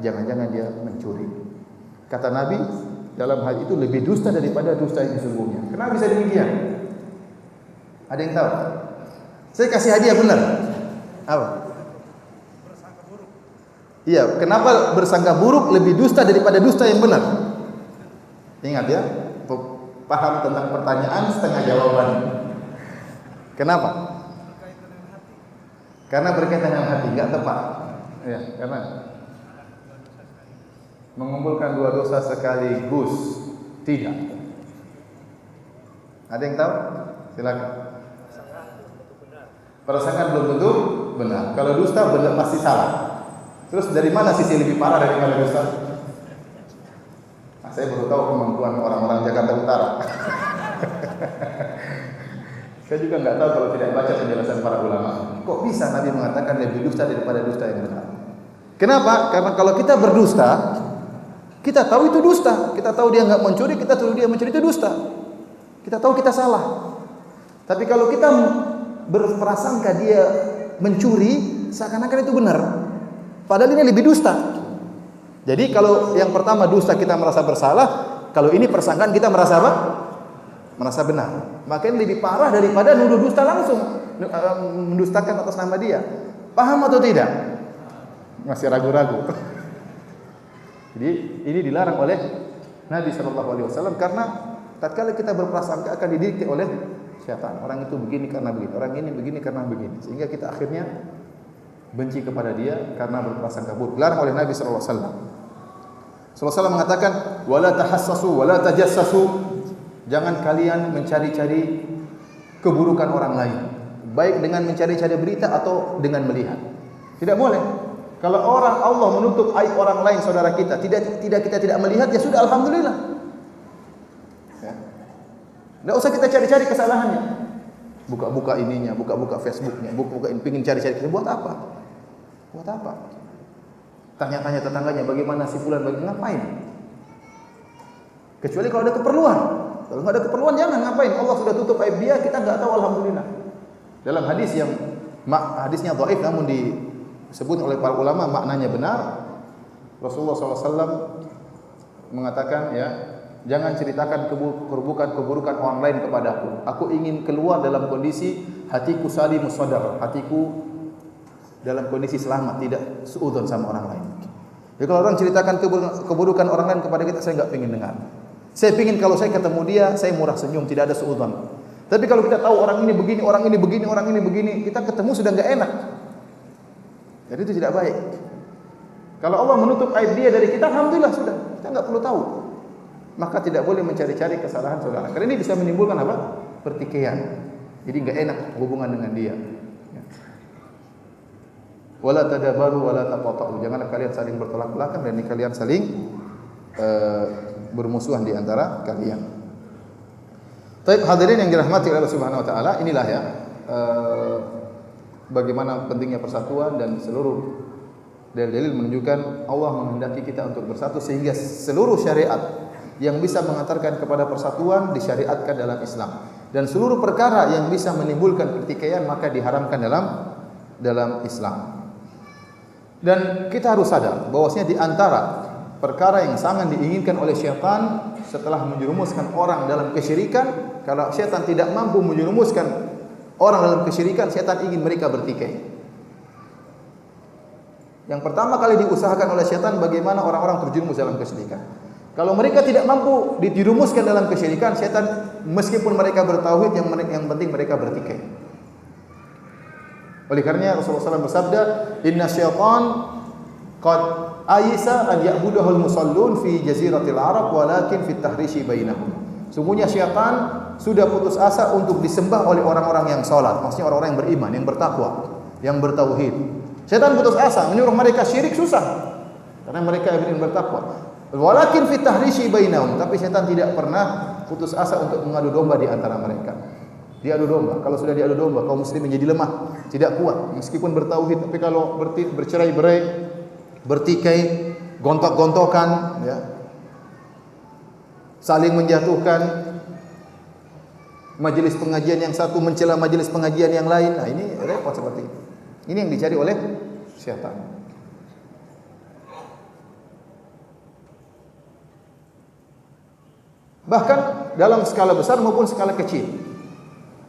jangan-jangan dia mencuri. Kata Nabi, dalam hal itu lebih dusta daripada dusta yang sesungguhnya. Kenapa bisa demikian? Ada yang tahu? Saya kasih hadiah benar. Apa? Bersangka buruk. Iya, kenapa bersangka buruk lebih dusta daripada dusta yang benar? Ingat ya, paham tentang pertanyaan setengah jawaban. Kenapa? Karena berkaitan dengan hati, enggak tepat. Ya, karena mengumpulkan dua dosa sekaligus tidak. Ada yang tahu? Silakan. Prasangka belum tentu benar. Kalau dusta benar pasti salah. Terus dari mana sisi lebih parah daripada dusta? Nah, saya baru tahu kemampuan orang-orang Jakarta Utara. Saya juga nggak tahu kalau tidak baca penjelasan para ulama. Kok bisa Nabi mengatakan lebih dusta daripada dusta yang benar? Kenapa? Karena kalau kita berdusta, kita tahu itu dusta. Kita tahu dia nggak mencuri, kita tahu dia mencuri itu dusta. Kita tahu kita salah. Tapi kalau kita berprasangka dia mencuri, seakan-akan itu benar. Padahal ini lebih dusta. Jadi kalau yang pertama dusta kita merasa bersalah, kalau ini persangkaan kita merasa apa? Merasa benar. Maka ini lebih parah daripada nuduh dusta langsung, mendustakan atas nama dia. Paham atau tidak? Masih ragu-ragu. Jadi ini dilarang oleh Nabi SAW karena tatkala kita berprasangka akan didikte oleh syaitan. Orang itu begini karena begini, orang ini begini karena begini. Sehingga kita akhirnya benci kepada dia karena berprasangka buruk. Dilarang oleh Nabi sallallahu alaihi wasallam mengatakan, "Wala tahassasu wala tajassasu." Jangan kalian mencari-cari keburukan orang lain, baik dengan mencari-cari berita atau dengan melihat. Tidak boleh. Kalau Allah menutup aib orang lain saudara kita, kita tidak melihat, ya sudah alhamdulillah. Tidak usah kita cari-cari kesalahannya. Buka-buka ininya, buka-buka Facebooknya, buka-buka ini, pingin cari-cari. Buat apa? Buat apa? Tanya-tanya tetangganya, bagaimana si fulan, ngapain? Kecuali kalau ada keperluan. Kalau nggak ada keperluan, jangan ngapain. Allah sudah tutup aib dia, kita nggak tahu alhamdulillah. Dalam hadis yang hadisnya dhaif namun disebut oleh para ulama maknanya benar. Rasulullah SAW mengatakan, ya, jangan ceritakan keburukan orang lain kepadaku. Aku ingin keluar dalam kondisi hatiku salimus sadar, hatiku dalam kondisi selamat, tidak suudzon sama orang lain. Jadi kalau orang ceritakan keburukan orang lain kepada kita, saya enggak ingin dengar. Saya ingin kalau saya ketemu dia, saya murah senyum, tidak ada suudzon. Tapi kalau kita tahu orang ini begini, orang ini begini, orang ini begini, kita ketemu sudah enggak enak. Jadi itu tidak baik. Kalau Allah menutup aib dia dari kita, alhamdulillah sudah, kita enggak perlu tahu. Maka tidak boleh mencari-cari kesalahan saudara. Karena ini bisa menimbulkan apa? Pertikaian. Jadi enggak enak hubungan dengan dia. Wala tadabaru wala taqata'u. Janganlah kalian saling bertolak belakang dan kalian saling bermusuhan di antara kalian. Baik, hadirin yang dirahmati oleh Allah Subhanahu wa taala, inilah ya bagaimana pentingnya persatuan dan seluruh dalil-dalil menunjukkan Allah menghendaki kita untuk bersatu sehingga seluruh syariat yang bisa mengantarkan kepada persatuan disyariatkan dalam Islam dan seluruh perkara yang bisa menimbulkan pertikaian maka diharamkan dalam Islam. Dan kita harus sadar bahwasanya di antara perkara yang sangat diinginkan oleh syaitan setelah menjerumuskan orang dalam kesyirikan, kalau syaitan tidak mampu menjerumuskan orang dalam kesyirikan, syaitan ingin mereka bertikai. Yang pertama kali diusahakan oleh setan bagaimana orang-orang terjerumus dalam kesyirikan. Kalau mereka tidak mampu dijerumuskan dalam kesyirikan, setan meskipun mereka bertauhid, yang penting mereka bertikai. Oleh karenanya Rasulullah SAW bersabda, "Inna syaitan qad aisa an ya'budahul musallun fi jaziratil Arab walakin fit tahrishi bainahum." Sungguhnya syaitan sudah putus asa untuk disembah oleh orang-orang yang salat, maksudnya orang-orang yang beriman, yang bertakwa, yang bertauhid. Syaitan putus asa menyuruh mereka syirik susah karena mereka yang bertakwa. Walakin fit tahrishi bainahum, tapi syaitan tidak pernah putus asa untuk mengadu domba di antara mereka. Diadu domba. Kalau sudah diadu domba, kaum muslimin menjadi lemah, tidak kuat meskipun bertauhid, tapi kalau bercerai-berai, bertikai, gontok-gontokan, ya, saling menjatuhkan, majelis pengajian yang satu mencela majelis pengajian yang lain. Nah, ini repot seperti ini. Ini yang dicari oleh syaitan. Bahkan dalam skala besar maupun skala kecil,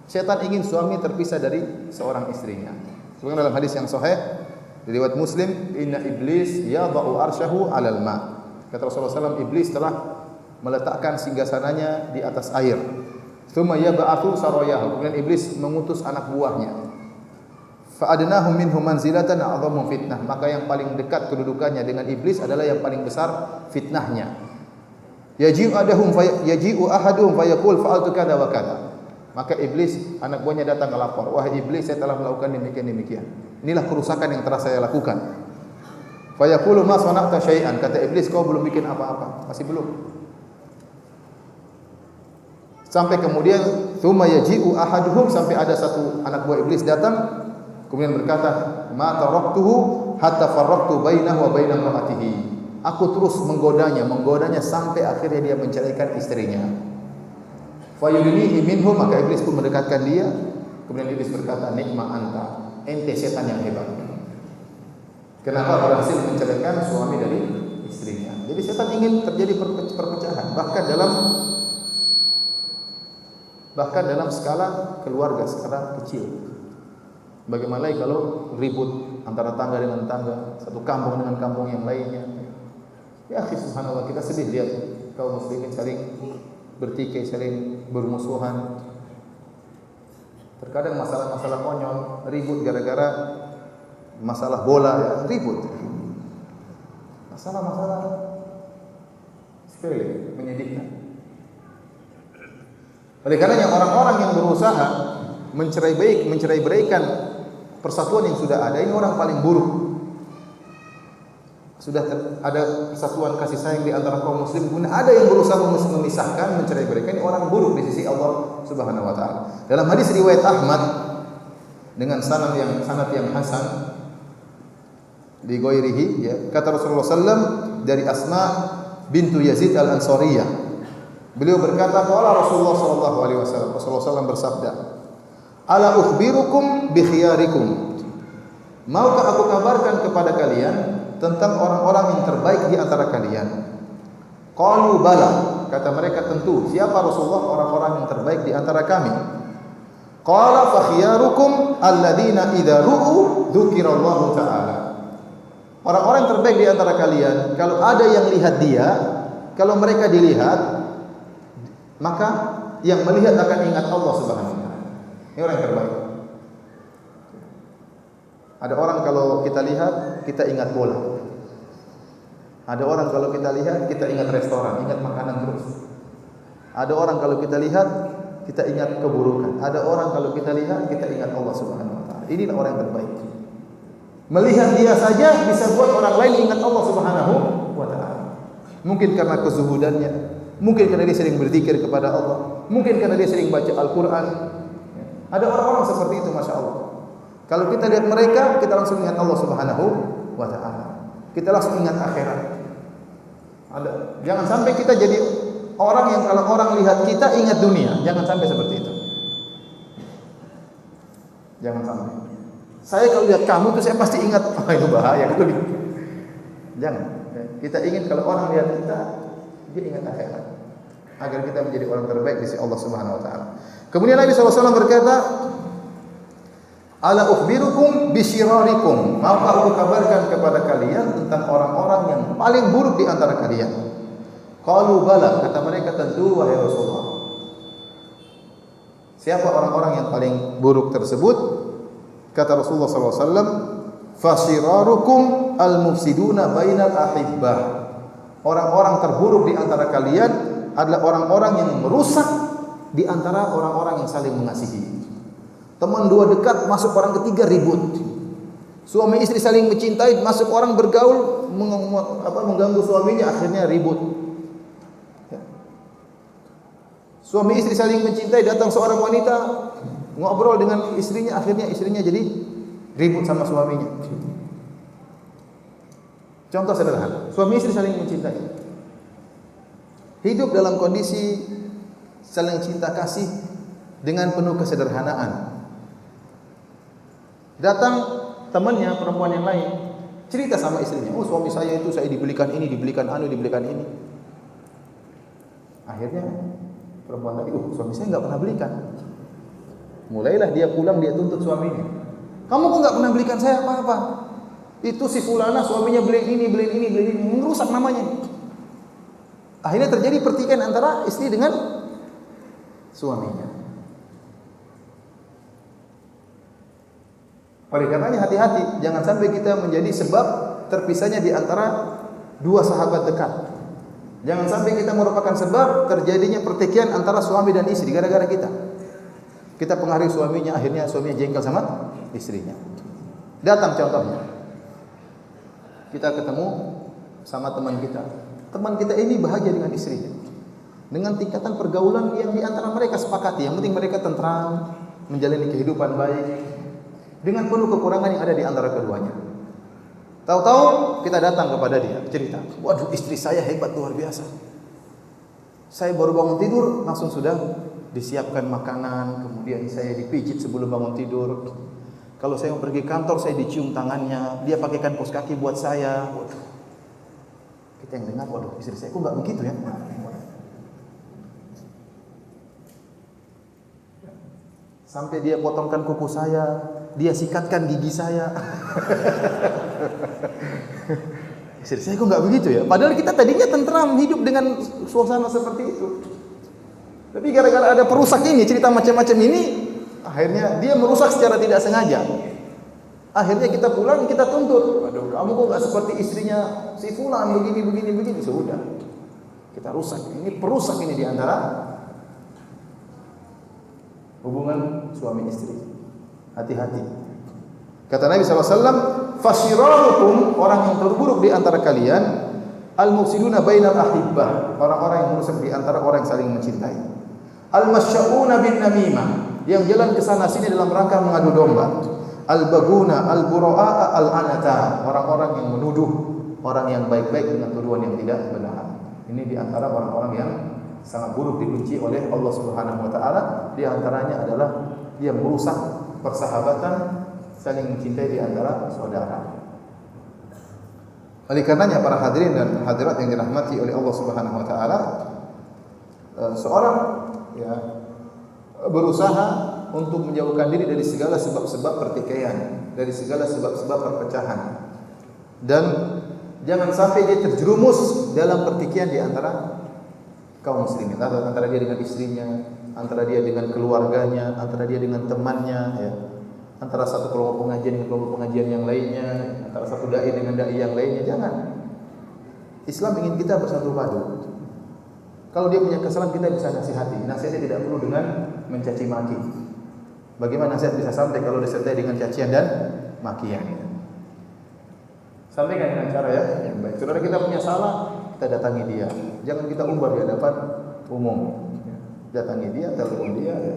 syaitan ingin suami terpisah dari seorang istrinya. Sebagaimana dalam hadis yang sahih riwayat Muslim, "Inna iblis yada'u arsyahu 'alal ma'." Kata Rasulullah SAW, iblis telah meletakkan singgasananya di atas air. Tsumma yab'atsu sarayahu. Kemudian iblis mengutus anak buahnya. Fa adnahum minhum manzilatan a'dhamu fitnah. Maka yang paling dekat kedudukannya dengan iblis adalah yang paling besar fitnahnya. Yaji'u ahaduhum fayaqul fa'altu kadza wa kadza. Maka iblis, anak buahnya datang melapor, "Wahai iblis, saya telah melakukan demikian. Inilah kerusakan yang telah saya lakukan." Fayaqulu ma sana'ta syai'an. Kata iblis, "Kau belum bikin apa-apa." Masih belum. Sampai kemudian tsumma yaji'u ahaduhum, sampai ada satu anak buah iblis datang kemudian berkata, "Ma taraktuhu hatta farraqtu bainahu wa baina imra'atihi." Aku terus menggodanya sampai akhirnya dia menceraikan istrinya. Fayudnihi minhum, maka iblis pun mendekatkan dia. Kemudian iblis berkata, "Nikma anta, ente setan yang hebat. Kenapa berhasil menceraikan suami dari istrinya?" Jadi setan ingin terjadi perpecahan, bahkan dalam skala keluarga, skala kecil. Bagaimana kalau ribut antara tangga dengan tangga, satu kampung dengan kampung yang lainnya. Ya akhi, subhanallah, kita sedih lihat kaum muslimin saling bertikai, saling bermusuhan. Terkadang masalah-masalah konyol, ribut gara-gara masalah bola, ya, ribut. Masalah-masalah sepele, menyedihkan. Oleh karenanya orang-orang yang berusaha mencerai-beraikan persatuan yang sudah ada, ini orang paling buruk. Sudah ada persatuan kasih sayang di antara kaum muslim, kemudian ada yang berusaha memisahkan, mencerai-beraikan, ini orang buruk di sisi Allah Subhanahu wa taala. Dalam hadis riwayat Ahmad dengan sanad yang hasan di ghairihi, ya, kata Rasulullah SAW dari Asma bintu Yazid al-Ansariyah. Beliau berkata, qala Rasulullah sallallahu alaihi wasallam, Rasulullah SAW bersabda, "Ala ukhbirukum bi khiyarikum." Maukah aku kabarkan kepada kalian tentang orang-orang yang terbaik di antara kalian? Qalu bala, kata mereka tentu. Siapa Rasulullah orang-orang yang terbaik di antara kami? Qala fa khiyarukum alladziina idza ru'u dzukirallahu ta'ala. Orang-orang yang terbaik di antara kalian, kalau ada yang lihat dia, kalau mereka dilihat, maka yang melihat akan ingat Allah Subhanahu wa taala. Ini orang yang terbaik. Ada orang kalau kita lihat, kita ingat bola. Ada orang kalau kita lihat, kita ingat restoran, ingat makanan terus. Ada orang kalau kita lihat, kita ingat keburukan. Ada orang kalau kita lihat, kita ingat Allah Subhanahu wa taala. Inilah orang yang terbaik. Melihat dia saja bisa buat orang lain ingat Allah Subhanahu wa taala. Mungkin karena kezuhudannya, mungkin karena dia sering berzikir kepada Allah, mungkin karena dia sering baca Al-Qur'an. Ada orang-orang seperti itu, Masya Allah. Kalau kita lihat mereka, kita langsung ingat Allah Subhanahu wa taala. Kita langsung ingat akhirat. Jangan sampai kita jadi orang yang kalau orang lihat kita ingat dunia. Jangan sampai seperti itu. Jangan sampai. Saya kalau lihat kamu tuh saya pasti ingat, oh itu bahaya. Jangan. Kita ingin kalau orang lihat kita, dia ingat akhirat. Agar kita menjadi orang terbaik di sisi Allah Subhanahu wa taala. Kemudian Nabi SAW berkata, Ala ukhbirukum bisyirarikum. Maukah aku kabarkan kepada kalian tentang orang-orang yang paling buruk di antara kalian? Qalu bala, kata mereka, tentu wahai Rasulullah. Siapa orang-orang yang paling buruk tersebut? Kata Rasulullah SAW, fasirarukum al-mufsiduna bainal ahibbah. Orang-orang terburuk di antara kalian adalah orang-orang yang merusak di antara orang-orang yang saling mengasihi. Teman dua dekat, masuk orang ketiga ribut. Suami istri saling mencintai, masuk orang bergaul mengganggu suaminya, akhirnya ribut. Suami istri saling mencintai, datang seorang wanita ngobrol dengan istrinya, akhirnya istrinya jadi ribut sama suaminya. Contoh sederhana, suami istri saling mencintai, hidup dalam kondisi saling cinta kasih dengan penuh kesederhanaan. Datang temannya perempuan yang lain, cerita sama istrinya, oh suami saya itu saya dibelikan ini, dibelikan anu, dibelikan ini. Akhirnya perempuan tadi, suami saya nggak pernah belikan. Mulailah dia pulang, dia tuntut suaminya. Kamu kok nggak pernah belikan saya apa-apa? Itu si fulana suaminya beli ini, merusak namanya. Akhirnya terjadi pertikaian antara istri dengan suaminya. Oleh karenanya hati-hati, jangan sampai kita menjadi sebab terpisahnya di antara dua sahabat dekat. Jangan sampai kita merupakan sebab terjadinya pertikaian antara suami dan istri gara-gara kita. Kita pengaruhi suaminya, akhirnya suaminya jengkel sama istrinya. Datang contohnya, kita ketemu sama teman kita. Teman kita ini bahagia dengan istrinya, dengan tingkatan pergaulan yang di antara mereka sepakati. Yang penting mereka tentram, menjalani kehidupan baik, dengan penuh kekurangan yang ada di antara keduanya. Tahu-tahu kita datang kepada dia, cerita, waduh istri saya hebat luar biasa. Saya baru bangun tidur, langsung sudah disiapkan makanan, kemudian saya dipijit sebelum bangun tidur. Kalau saya mau pergi kantor, saya dicium tangannya, dia pakaikan kaos kaki buat saya. Waduh. Kita yang dengar, waduh istri saya kok nggak begitu ya? Sampai dia potongkan kuku saya, dia sikatkan gigi saya. Istri saya kok nggak begitu ya? Padahal kita tadinya tentram hidup dengan suasana seperti itu. Tapi gara-gara ada perusak ini, cerita macam-macam ini, akhirnya dia merusak secara tidak sengaja. Akhirnya kita pulang, kita tuntut. Waduh, kamu kok nggak seperti istrinya si fulan begini. Sudah, kita rusak. Ini perusak ini di antara hubungan suami istri. Hati-hati. Kata Nabi SAW, fasirarukum, orang yang terburuk di antara kalian, al-mufsiduna bainal ahibbah, orang-orang yang merusak di antara orang yang saling mencintai. Al-masya'una bin namimah, yang jalan ke sana sini dalam rangka mengadu domba. Al-baguna, al-bura'a, al-anata, orang-orang yang menuduh orang yang baik-baik dengan tuduhan yang tidak benar. Ini di antara orang-orang yang sangat buruk dibenci oleh Allah Subhanahu wa taala. Di antaranya adalah dia merusak persahabatan, saling mencintai di antara saudara. Oleh karenanya para hadirin dan hadirat yang dirahmati oleh Allah Subhanahu wa taala, seorang ya berusaha untuk menjauhkan diri dari segala sebab-sebab pertikaian, dari segala sebab-sebab perpecahan. Dan jangan sampai dia terjerumus dalam pertikaian di antara kaum muslimin, antara dia dengan istrinya, antara dia dengan keluarganya, antara dia dengan temannya, ya. Antara satu kelompok pengajian dengan kelompok pengajian yang lainnya, antara satu dai dengan dai yang lainnya. Jangan. Islam ingin kita bersatu padu. Kalau dia punya kesalahan, kita bisa nasihati. Nasihatnya tidak perlu dengan mencaci maki. Bagaimana nasihat bisa sampai kalau disertai dengan cacian dan makian? Sampaikan dengan cara yang baik. Saudara kita punya salah, kita datangi dia. Jangan kita umbar di hadapan umum. Datangi dia, telepon dia. Ya.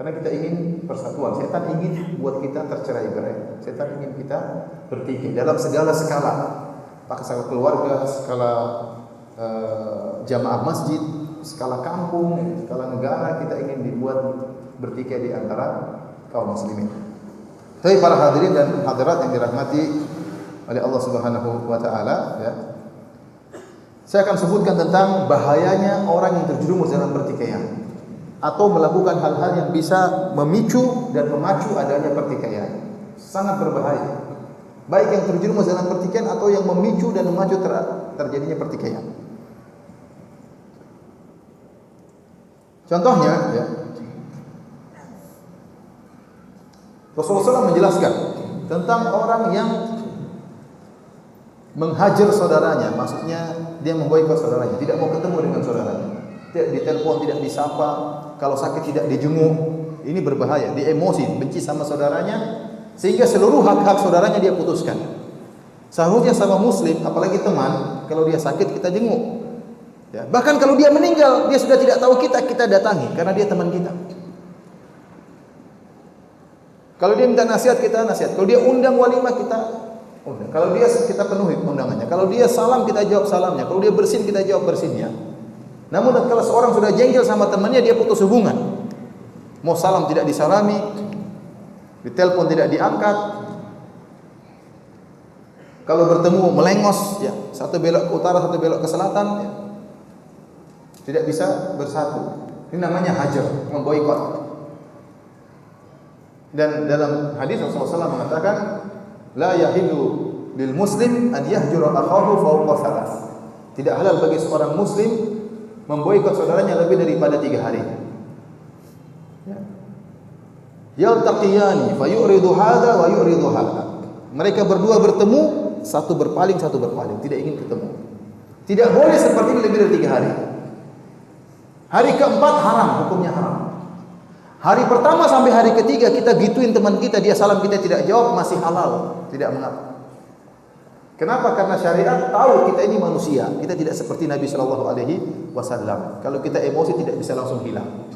Karena kita ingin persatuan. Setan ingin buat kita tercerai-berai. Setan ingin kita bertikai dalam segala skala. Skala keluarga, skala jamaah masjid, skala kampung, skala negara, kita ingin dibuat bertikai di antara kaum muslimin. Tapi para hadirin dan hadirat yang dirahmati oleh Allah Subhanahu wa taala, ya. Saya akan sebutkan tentang bahayanya orang yang terjerumus dalam pertikaian. atau melakukan hal-hal yang bisa memicu dan memacu adanya pertikaian. Sangat berbahaya. Baik yang terjerumus dalam pertikaian atau yang memicu dan memacu terjadinya pertikaian. Contohnya, ya, Rasulullah SAW menjelaskan tentang orang yang menghajar saudaranya, maksudnya dia memboikot saudaranya, tidak mau ketemu dengan saudaranya, tidak ditelepon, tidak disapa, kalau sakit tidak dijenguk. Ini berbahaya, dia emosi, benci sama saudaranya, sehingga seluruh hak-hak saudaranya dia putuskan. Seharusnya sama muslim, apalagi teman, kalau dia sakit kita jenguk. Ya, bahkan kalau dia meninggal, dia sudah tidak tahu kita datangi karena dia teman kita. Kalau dia minta nasihat, kita nasihat. Kalau dia undang walimah, kita undang. Kalau dia, kita penuhi undangannya. Kalau dia salam, kita jawab salamnya. Kalau dia bersin, kita jawab bersinnya. Namun kalau seorang sudah jengkel sama temannya, dia putus hubungan. Mau salam tidak disalami, ditelepon tidak diangkat. Kalau bertemu melengos, ya, satu belok ke utara, satu belok ke selatan, ya, tidak bisa bersatu. Ini namanya hajar, memboikot. Dan dalam hadis Rasulullah SAW mengatakan, la yahillu lil muslim an yahjura akhahu fawqa thalath. Tidak halal bagi seorang muslim memboikot saudaranya lebih daripada 3 hari. Yaltaqiyani fayuridu hadza wa yuridu hadza. Mereka berdua bertemu, satu berpaling, satu berpaling, tidak ingin ketemu. Tidak boleh seperti ini lebih dari 3 hari. Hari keempat haram, hukumnya haram. Hari pertama sampai hari ketiga kita gituin teman kita, dia salam kita tidak jawab, masih halal, tidak mengapa. Kenapa? Karena syariat tahu kita ini manusia, kita tidak seperti Nabi Shallallahu Alaihi Wasallam. Kalau kita emosi tidak bisa langsung hilang.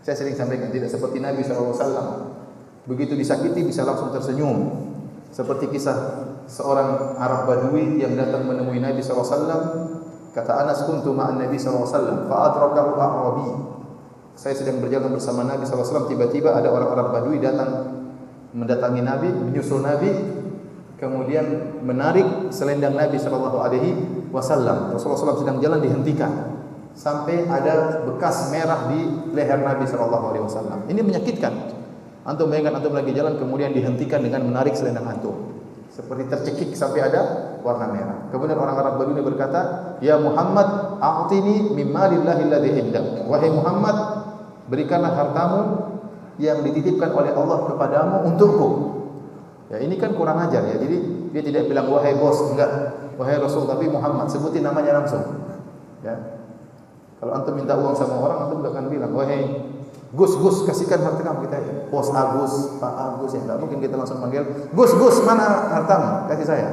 Saya sering sampaikan, tidak seperti Nabi Shallallahu Alaihi Wasallam. Begitu disakiti bisa langsung tersenyum. Seperti kisah seorang Arab Badui yang datang menemui Nabi Shallallahu Alaihi Wasallam. Kata Anas, kuntu ma'an Nabi sallallahu alaihi wasallam fa adrakahu a'rabi. Saya sedang berjalan bersama Nabi sallallahu alaihi wasallam, tiba-tiba ada orang Arab Badui datang mendatangi Nabi, menyusul Nabi, kemudian menarik selendang Nabi sallallahu alaihi wasallam. Rasulullah SAW sedang jalan dihentikan sampai ada bekas merah di leher Nabi sallallahu alaihi wasallam. Ini menyakitkan. Antum bayangkan antum lagi jalan kemudian dihentikan dengan menarik selendang antum. Seperti tercekik sampai ada warna merah. Kemudian orang Arab Badui berkata, "Ya Muhammad, a'tini mimma lillahi alladhi indak." Wahai Muhammad, berikanlah hartamu yang dititipkan oleh Allah kepadamu untukku. Ya, ini kan kurang ajar ya. Jadi dia tidak bilang wahai bos, enggak, wahai Rasul, tapi Muhammad, sebutin namanya langsung. Ya. Kalau antum minta uang sama orang, antum enggak akan bilang wahai Gus, kasihkan harta kamu, kita Bos Agus, Pak Agus, ya enggak mungkin kita langsung panggil Gus, mana hartamu? Kasih saya.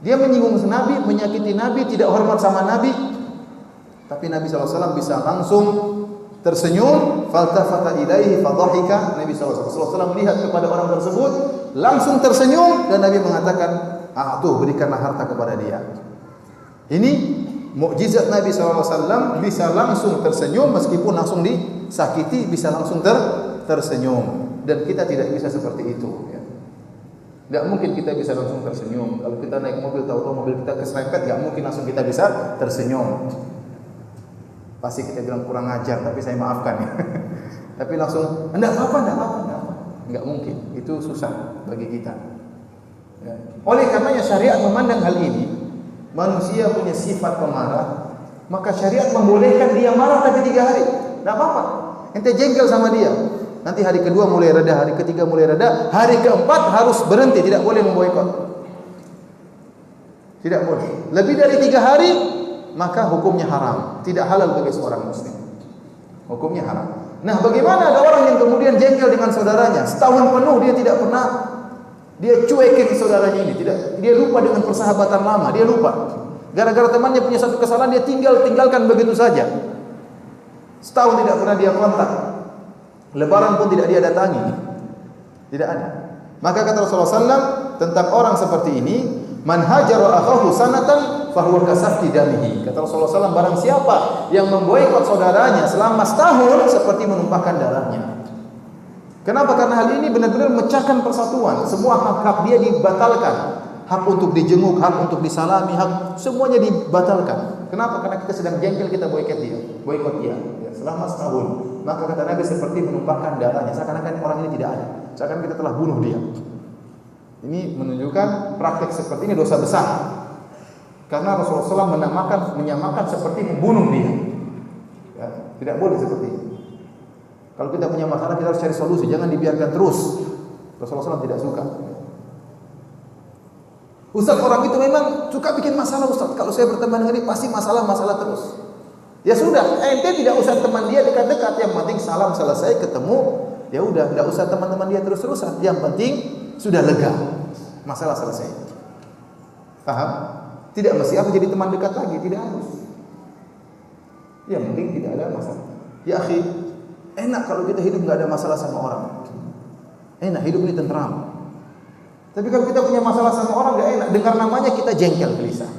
Dia menyinggung Nabi, menyakiti Nabi, tidak hormat sama Nabi. Tapi Nabi SAW bisa langsung tersenyum, faltafata ilaihi fadhahika. Nabi SAW melihat kepada orang tersebut, langsung tersenyum, dan Nabi mengatakan, tuh berikanlah harta kepada dia. Ini mukjizat Nabi SAW, bisa langsung tersenyum meskipun langsung disakiti, bisa langsung tersenyum. Dan kita tidak bisa seperti itu, ya. Tidak mungkin kita bisa langsung tersenyum. Kalau kita naik mobil, tahu-tahu mobil kita keserempet, tidak mungkin langsung kita bisa tersenyum. Pasti kita bilang kurang ajar, tapi saya maafkan ya. Tapi langsung, enggak apa-apa. Enggak mungkin, itu susah bagi kita, ya. Oleh karenanya syariat memandang hal ini, manusia punya sifat pemarah, maka syariat membolehkan dia marah tapi 3 hari. Enggak apa-apa. Ente jengkel sama dia. Nanti hari kedua mulai reda, hari ketiga mulai reda, hari keempat harus berhenti, tidak boleh memboikot. Tidak boleh. Lebih dari 3 hari, maka hukumnya haram. Tidak halal bagi seorang muslim. Hukumnya haram. Nah, bagaimana ada orang yang kemudian jengkel dengan saudaranya? Setahun penuh dia tidak pernah, dia cuekin saudaranya ini, dia lupa dengan persahabatan lama, dia lupa. Gara-gara temannya punya satu kesalahan, dia tinggalkan begitu saja. Setahun tidak pernah dia kontak. Lebaran pun tidak dia datangi. Tidak ada. Maka kata Rasulullah SAW tentang orang seperti ini, man hajara akhahu sanatan fahuwa kasafki damihi. Kata Rasulullah SAW, barang siapa yang memboikot saudaranya selama setahun seperti menumpahkan darahnya. Kenapa? Karena hal ini benar-benar memecahkan persatuan. Semua hak-hak dia dibatalkan. Hak untuk dijenguk, hak untuk disalami, hak semuanya dibatalkan. Kenapa? Karena kita sedang jengkel, kita boikot dia. Ya, selama setahun, maka kata Nabi seperti menumpahkan darahnya, seakan-akan orang ini tidak ada, seakan kita telah bunuh dia. Ini menunjukkan praktek seperti ini dosa besar. Karena Rasulullah SAW menyamakan seperti membunuh dia. Ya, tidak boleh seperti itu. Kalau kita punya masalah, kita harus cari solusi, jangan dibiarkan terus. Rasulullah SAW tidak suka. Ustaz, orang itu memang suka bikin masalah, Ustaz. Kalau saya berteman dengan dia pasti masalah terus. Ya sudah, ente tidak usah teman dia dekat-dekat. Yang penting salam selesai, ketemu, ya udah, tidak usah teman-teman dia terus-terusan. Yang penting sudah lega, masalah selesai. Paham? Tidak mesti aku jadi teman dekat lagi, tidak harus. Yang penting tidak ada masalah. Ya akhi, enak kalau kita hidup nggak ada masalah sama orang. Enak, hidup ini tentram. Tapi kalau kita punya masalah sama orang nggak enak. Dengar namanya kita jengkel, gelisah.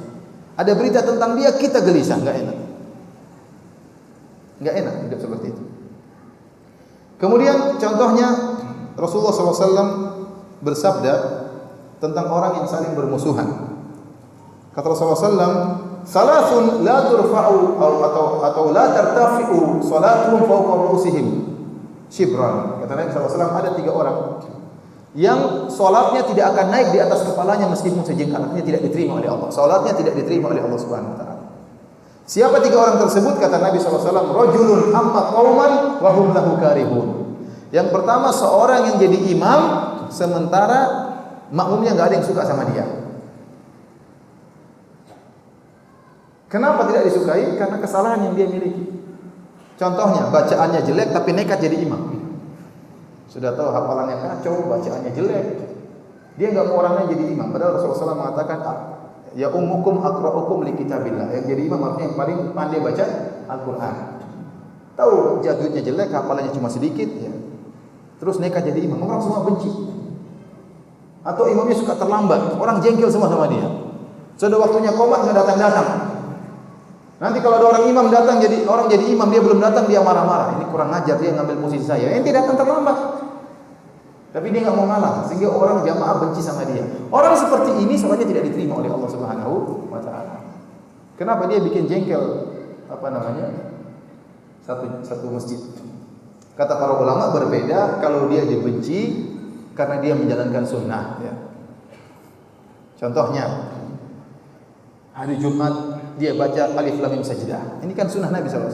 Ada berita tentang dia kita gelisah, nggak enak. Nggak enak hidup seperti itu. Kemudian contohnya Rasulullah SAW bersabda tentang orang yang saling bermusuhan. Kata Rasulullah SAW, salasun la turfa'u atau la tartafi'u salatuhum fawqa ru'usihim shibran. Kata Nabi SAW, ada 3 orang yang salatnya tidak akan naik di atas kepalanya meskipun sejengkal, artinya tidak diterima oleh Allah. Salatnya tidak diterima oleh Allah Subhanahu wa taala. Siapa 3 orang tersebut? Kata Nabi SAW, rajulun amma qauman wa hum lahu karihun. Yang pertama, seorang yang jadi imam sementara makmumnya enggak ada yang suka sama dia. Kenapa tidak disukai? Karena kesalahan yang dia miliki. Contohnya, bacaannya jelek tapi nekat jadi imam. Sudah tahu hafalannya kacau, bacaannya jelek. Dia enggak mau orangnya jadi imam. Padahal Rasulullah SAW mengatakan, ya ummukum aqra'ukum li kitabillah. Yang jadi imam artinya yang paling pandai baca Al-Qur'an. Tahu jadwalnya jelek, hafalannya cuma sedikit, ya. Terus nekat jadi imam. Orang semua benci. Atau imamnya suka terlambat, orang jengkel semua sama dia. Sudah waktunya qomat enggak datang-datang. Nanti kalau ada orang imam datang orang jadi imam, dia belum datang, dia marah-marah. Ini kurang ajar, dia ngambil posisi saya. Ente datang terlambat. Tapi dia enggak mau ngalah, sehingga orang jamaah benci sama dia. Orang seperti ini soalnya tidak diterima oleh Allah Subhanahu wa taala. Kenapa dia bikin jengkel satu masjid? Kata para ulama berbeda kalau dia dibenci karena dia menjalankan sunnah, ya. Contohnya hari Jumat dia baca Alif Lam Mim Sajdah. Ini kan sunnah Nabi SAW.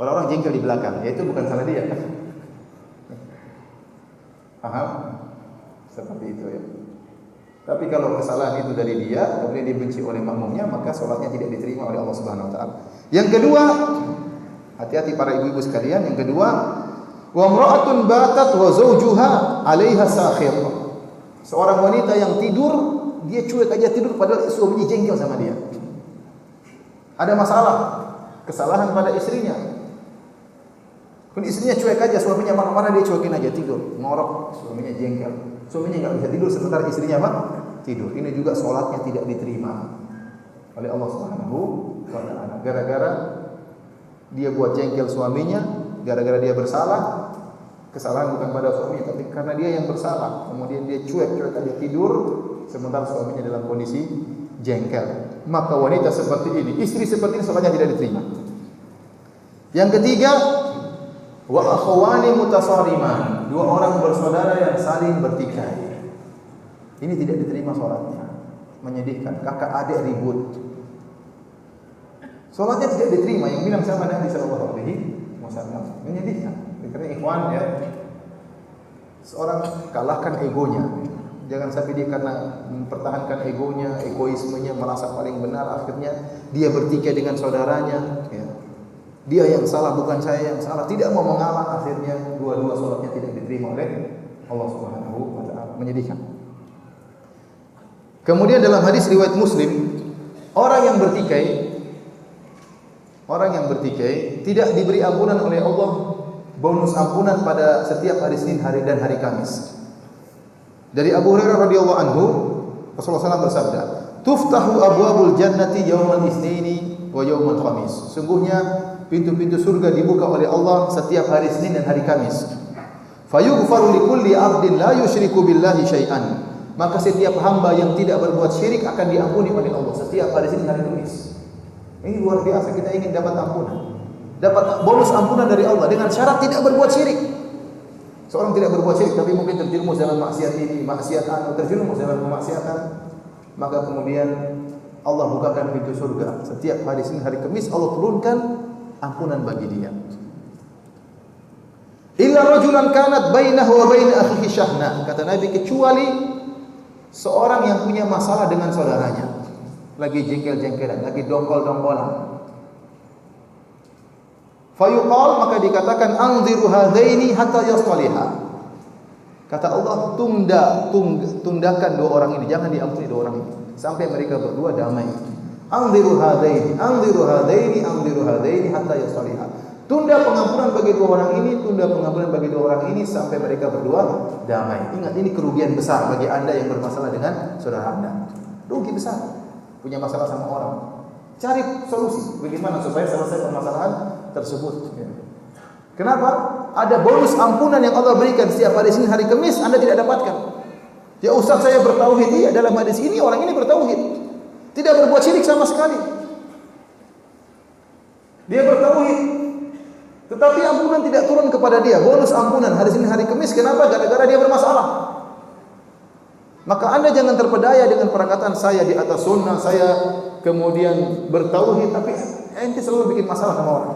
Orang-orang jengkel di belakang, ya itu bukan salah dia. Paham? Seperti itu, ya. Tapi kalau kesalahan itu dari dia, kemudian dibenci oleh makmumnya, maka sholatnya tidak diterima oleh Allah Subhanahu wa taala. Yang kedua, hati-hati para ibu-ibu sekalian, yang kedua, wa imra'atun batat wa zawjuha 'alaiha sakhir. Seorang wanita yang tidur, dia cuek aja tidur padahal suaminya jengkel sama dia. Ada masalah, kesalahan pada istrinya. Kun istrinya cuek aja, suaminya marah-marah, dia cuekin aja tidur, ngorok, suaminya jengkel. Suaminya enggak bisa tidur sementara istrinya tidur. Ini juga salatnya tidak diterima oleh Allah Subhanahu wa taala. Gara-gara dia buat jengkel suaminya, gara-gara dia bersalah. Kesalahan bukan pada suaminya, tapi karena dia yang bersalah. Kemudian dia cuek aja tidur sementara suaminya dalam kondisi jengkel. Maka wanita seperti ini, istri seperti ini salatnya tidak diterima. Yang ketiga, wa akhwani mutasariman, 2 orang bersaudara yang saling bertikai. Ini tidak diterima salatnya. Menyedihkan, kakak adik ribut. Salatnya tidak diterima, yang bilang sama Nabi sallallahu alaihi wasallam. Menyedihkan. Karena ikhwan, ya, seorang kalahkan egonya. Jangan sampai dia karena mempertahankan egonya, egoismenya, merasa paling benar, akhirnya dia bertikai dengan saudaranya, ya. Dia yang salah, bukan saya yang salah. Tidak mau mengalah, akhirnya dua-dua salatnya tidak diterima oleh Allah Subhanahu wa taala. Menyedihkan. Kemudian dalam hadis riwayat Muslim, orang yang bertikai tidak diberi ampunan oleh Allah, bonus ampunan pada setiap hari Senin dan hari Kamis. Dari Abu Hurairah radhiyallahu anhu, Rasulullah SAW bersabda, "Tuftahu abwabul jannati yaumal itsnaini wa yaumal khamis." Sungguhnya pintu-pintu surga dibuka oleh Allah setiap hari Senin dan hari Kamis. Fayughfaru likulli 'abdin la yusyriku billahi syai'an. Maka setiap hamba yang tidak berbuat syirik akan diampuni oleh Allah setiap hari Senin dan hari Kamis. Ini luar biasa, kita ingin dapat ampunan. dapat bonus ampunan dari Allah dengan syarat tidak berbuat syirik. Seorang tidak berbuat syirik tapi mungkin terjerumus dalam maksiat ini, maksiatan, terjerumus dalam kemaksiatan, maka kemudian Allah bukakan pintu surga. Setiap hari Senin, hari Kamis Allah turunkan ampunan bagi dia. Illa rajulan kanat bainahu wa bain akhihi syahna. Kata Nabi, kecuali seorang yang punya masalah dengan saudaranya. Lagi jengkel-jengkelan, lagi dongkol-dongkolan. Fayuqal, maka dikatakan anziru hadaini hatta yastaliha. Kata Allah, tundakan dua orang ini, jangan diampuni dua orang ini sampai mereka berdua damai. Anziru hadaini, anziru hadaini, anziru hadaini hatta yastaliha. Tunda pengampunan bagi dua orang ini, tunda pengampunan bagi dua orang ini sampai mereka berdua damai. Ingat, ini kerugian besar bagi Anda yang bermasalah dengan saudara Anda. Rugi besar. Punya masalah sama orang. Cari solusi bagaimana supaya selesai permasalahan tersebut. Kenapa? Ada bonus ampunan yang Allah berikan setiap hari Senin, hari Kamis, Anda tidak dapatkan. Ya Ustaz, saya bertauhid. Iya, dalam hadis ini orang ini bertauhid, tidak berbuat syirik sama sekali. Dia bertauhid, tetapi ampunan tidak turun kepada dia. Bonus ampunan hari Senin, hari Kamis. Kenapa? Gara-gara dia bermasalah. Maka Anda jangan terpedaya dengan perkataan saya di atas sunnah, saya kemudian bertauhid, tapi ente selalu bikin masalah sama orang.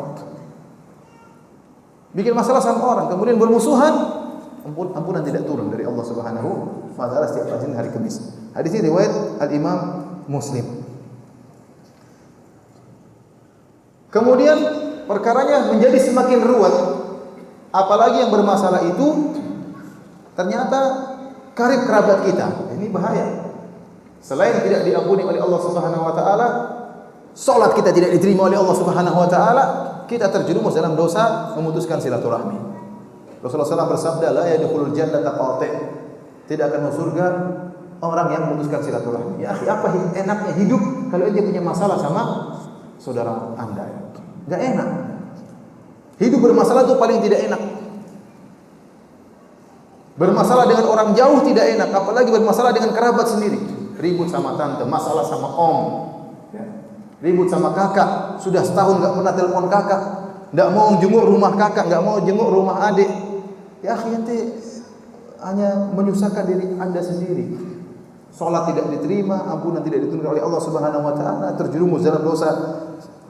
Bikin masalah sama orang, kemudian bermusuhan, ampunan tidak turun dari Allah Subhanahu wa taala setiap hari Kamis. Hadis ini riwayat Al-Imam Muslim. Kemudian perkaranya menjadi semakin ruwet, apalagi yang bermasalah itu ternyata karib kerabat kita. Ini bahaya. Selain tidak diampuni oleh Allah Subhanahu wa taala, salat kita tidak diterima oleh Allah Subhanahu wa taala, kita terjerumus dalam dosa memutuskan silaturahmi. Rasulullah SAW bersabda, la yadkhulul jannata qati'. Tidak akan masuk surga orang yang memutuskan silaturahmi. Ya, apa enaknya hidup kalau dia punya masalah sama saudara Anda? Enggak enak. Hidup bermasalah itu paling tidak enak. Bermasalah dengan orang jauh tidak enak, apalagi bermasalah dengan kerabat sendiri. Ribut sama tante, masalah sama om, ribut sama kakak. Sudah setahun nggak pernah telepon kakak, nggak mau jenguk rumah kakak, nggak mau jenguk rumah adik. Ya nanti hanya menyusahkan diri Anda sendiri. Salat tidak diterima, ampunan tidak diterima oleh Allah Subhanahu wa taala, terjerumus dalam dosa,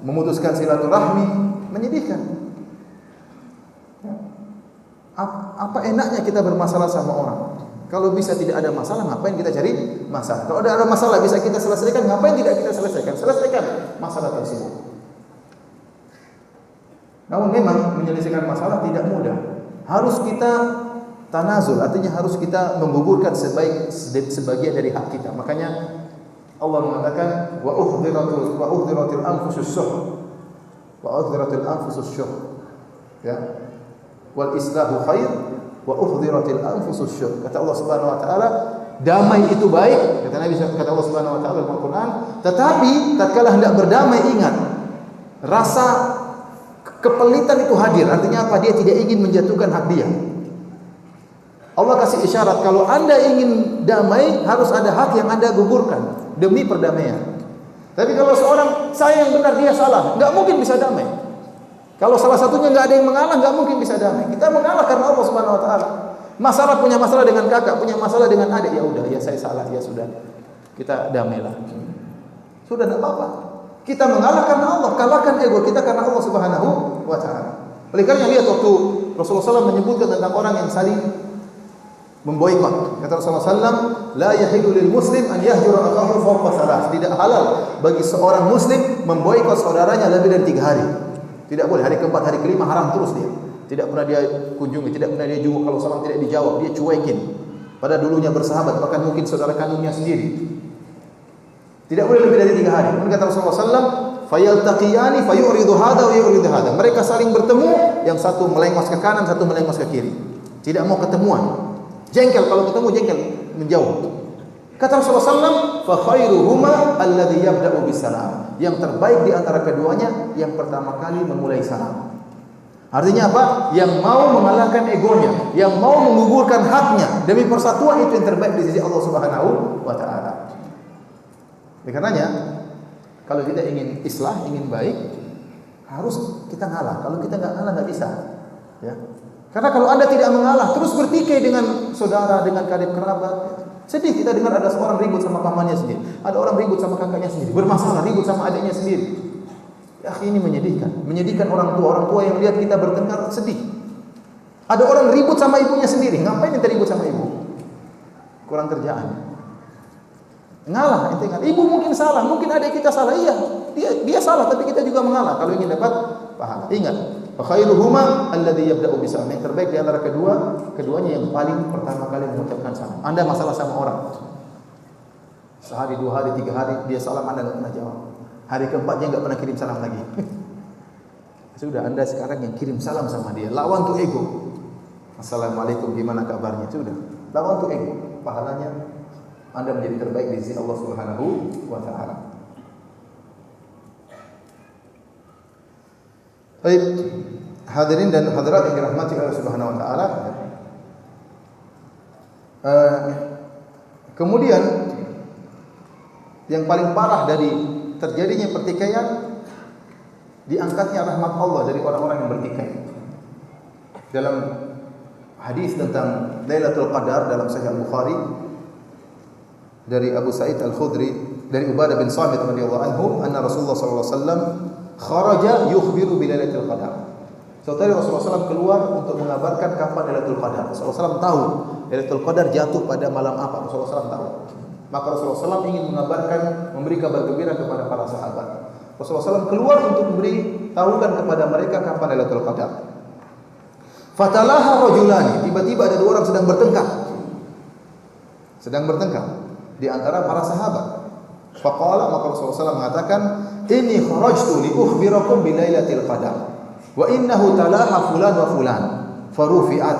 memutuskan silaturahmi, menyedihkan. Apa enaknya kita bermasalah sama orang? Kalau bisa tidak ada masalah, ngapain kita cari masalah? Kalau ada masalah bisa kita selesaikan, ngapain tidak kita selesaikan? Selesaikan masalah tersebut. Namun memang menyelesaikan masalah tidak mudah. Harus kita tanazul, artinya harus kita menggugurkan sebagian dari hak kita. Makanya Allah mengatakan wa uhdiratil anfusus syuh. Wa uhdiratil anfusus syuh. Ya. Wal islahu khair wa uhdiratil anfusus syuh. Kata Allah Subhanahu wa taala, damai itu baik, kata Nabi, kata Allah Subhanahu wa taala dalam Al-Qur'an, tetapi tatkala hendak berdamai ingat rasa kepelitan itu hadir. Artinya apa? Dia tidak ingin menjatuhkan hak dia. Allah kasih isyarat kalau Anda ingin damai harus ada hak yang Anda gugurkan demi perdamaian. Tapi kalau seorang saya yang benar dia salah, enggak mungkin bisa damai. Kalau salah satunya nggak ada yang mengalah, nggak mungkin bisa damai. Kita mengalah karena Allah Subhanahu Wa Taala. Masalah punya masalah dengan kakak, punya masalah dengan adik, ya udah, ya saya salah, ya sudah, kita damailah. Sudah tidak apa-apa. Kita mengalah karena Allah, kalahkan ego kita karena Allah Subhanahu Wa Taala. Oleh karena lihat waktu Rasulullah SAW menyebutkan tentang orang yang saling memboikot. Kata Rasulullah SAW, la yahilu lil muslim an yahjura akhahu fawqa thalath. Tidak halal bagi seorang muslim memboikot saudaranya lebih dari 3 hari. Tidak boleh. Hari keempat, hari kelima haram terus dia. Tidak pernah dia kunjungi, tidak pernah dia jenguk. Kalau salam tidak dijawab, dia cuekin. Pada dulunya bersahabat, bahkan mungkin saudara kandungnya sendiri. Tidak boleh lebih dari 3 hari. Kemudian kata Rasulullah SAW, fayaltaqiyani fayuridu hada wa yuridu hada. Mereka saling bertemu, yang satu melengos ke kanan, satu melengos ke kiri. Tidak mau ketemuan. Jengkel, kalau ketemu jengkel, menjauh. Kata Rasulullah SAW, fa khairuhuma alladhi yabda'u bisalam. Yang terbaik di antara keduanya yang pertama kali memulai salam. Artinya apa? Yang mau mengalahkan egonya, yang mau menggugurkan haknya demi persatuan, itu yang terbaik di sisi Allah Subhanahu wa taala. Oleh karenanya, kalau kita ingin islah, ingin baik, Harus kita ngalah. Kalau kita nggak ngalah nggak bisa. Ya. Karena kalau Anda tidak mengalah, terus bertikai dengan saudara, dengan karib kerabat. Sedih kita dengar ada seorang ribut sama pamannya sendiri, ada orang ribut sama kakaknya sendiri, bermasalah ribut sama adiknya sendiri. Ya, ini menyedihkan orang tua yang lihat kita bertengkar sedih. Ada orang ribut sama ibunya sendiri, ngapain ente ribut sama ibu? Kurang kerjaan. Ngalah, ente ngalah. Ibu mungkin salah, mungkin adik kita salah, iya. Dia salah, tapi kita juga mengalah kalau ingin dapat pahala. Ingat, khairuhuma alladhi yabda'u bisalam. Yang terbaik di antara keduanya yang paling pertama kali mengucapkan salam. Anda masalah sama orang, sehari, 2 hari, 3 hari dia salam, Anda enggak pernah jawab. Hari keempatnya enggak pernah kirim salam lagi. Sudah, Anda sekarang yang kirim salam sama dia. Lawan tuh ego. Assalamualaikum, gimana kabarnya? Sudah, lawan tuh ego. Pahalanya Anda menjadi terbaik di sisi Allah Subhanahu wa taala. Baik, hadirin dan hadirat yang dirahmati Allah Subhanahu wa taala. Kemudian yang paling parah dari terjadinya pertikaian, diangkatnya rahmat Allah dari orang-orang yang bertikai. Dalam hadis tentang Lailatul Qadar dalam Sahih Bukhari dari Abu Sa'id Al-Khudri dari Ubadah bin Samit radhiyallahu anhu, anna Rasulullah sallallahu alaihi wasallam kharaja yukhbiru bi Lailatul Qadar. Saudara Rasulullah SAW keluar untuk mengabarkan kapan Lailatul Qadar. Rasulullah SAW tahu Lailatul Qadar jatuh pada malam apa. Rasulullah SAW tahu. Maka Rasulullah SAW ingin mengabarkan, memberi kabar gembira kepada para sahabat. Rasulullah SAW keluar untuk memberi tahukan kepada mereka kapan Lailatul Qadar. Fatalaha rajulani, tiba-tiba ada 2 orang sedang bertengkar di antara para sahabat. Faqala, maka Rasulullah SAW mengatakan, "Inni kharajtu li ukhbirakum bi Lailatul Qadar. Wa innahu talaha fulan wa fulan farufi'at."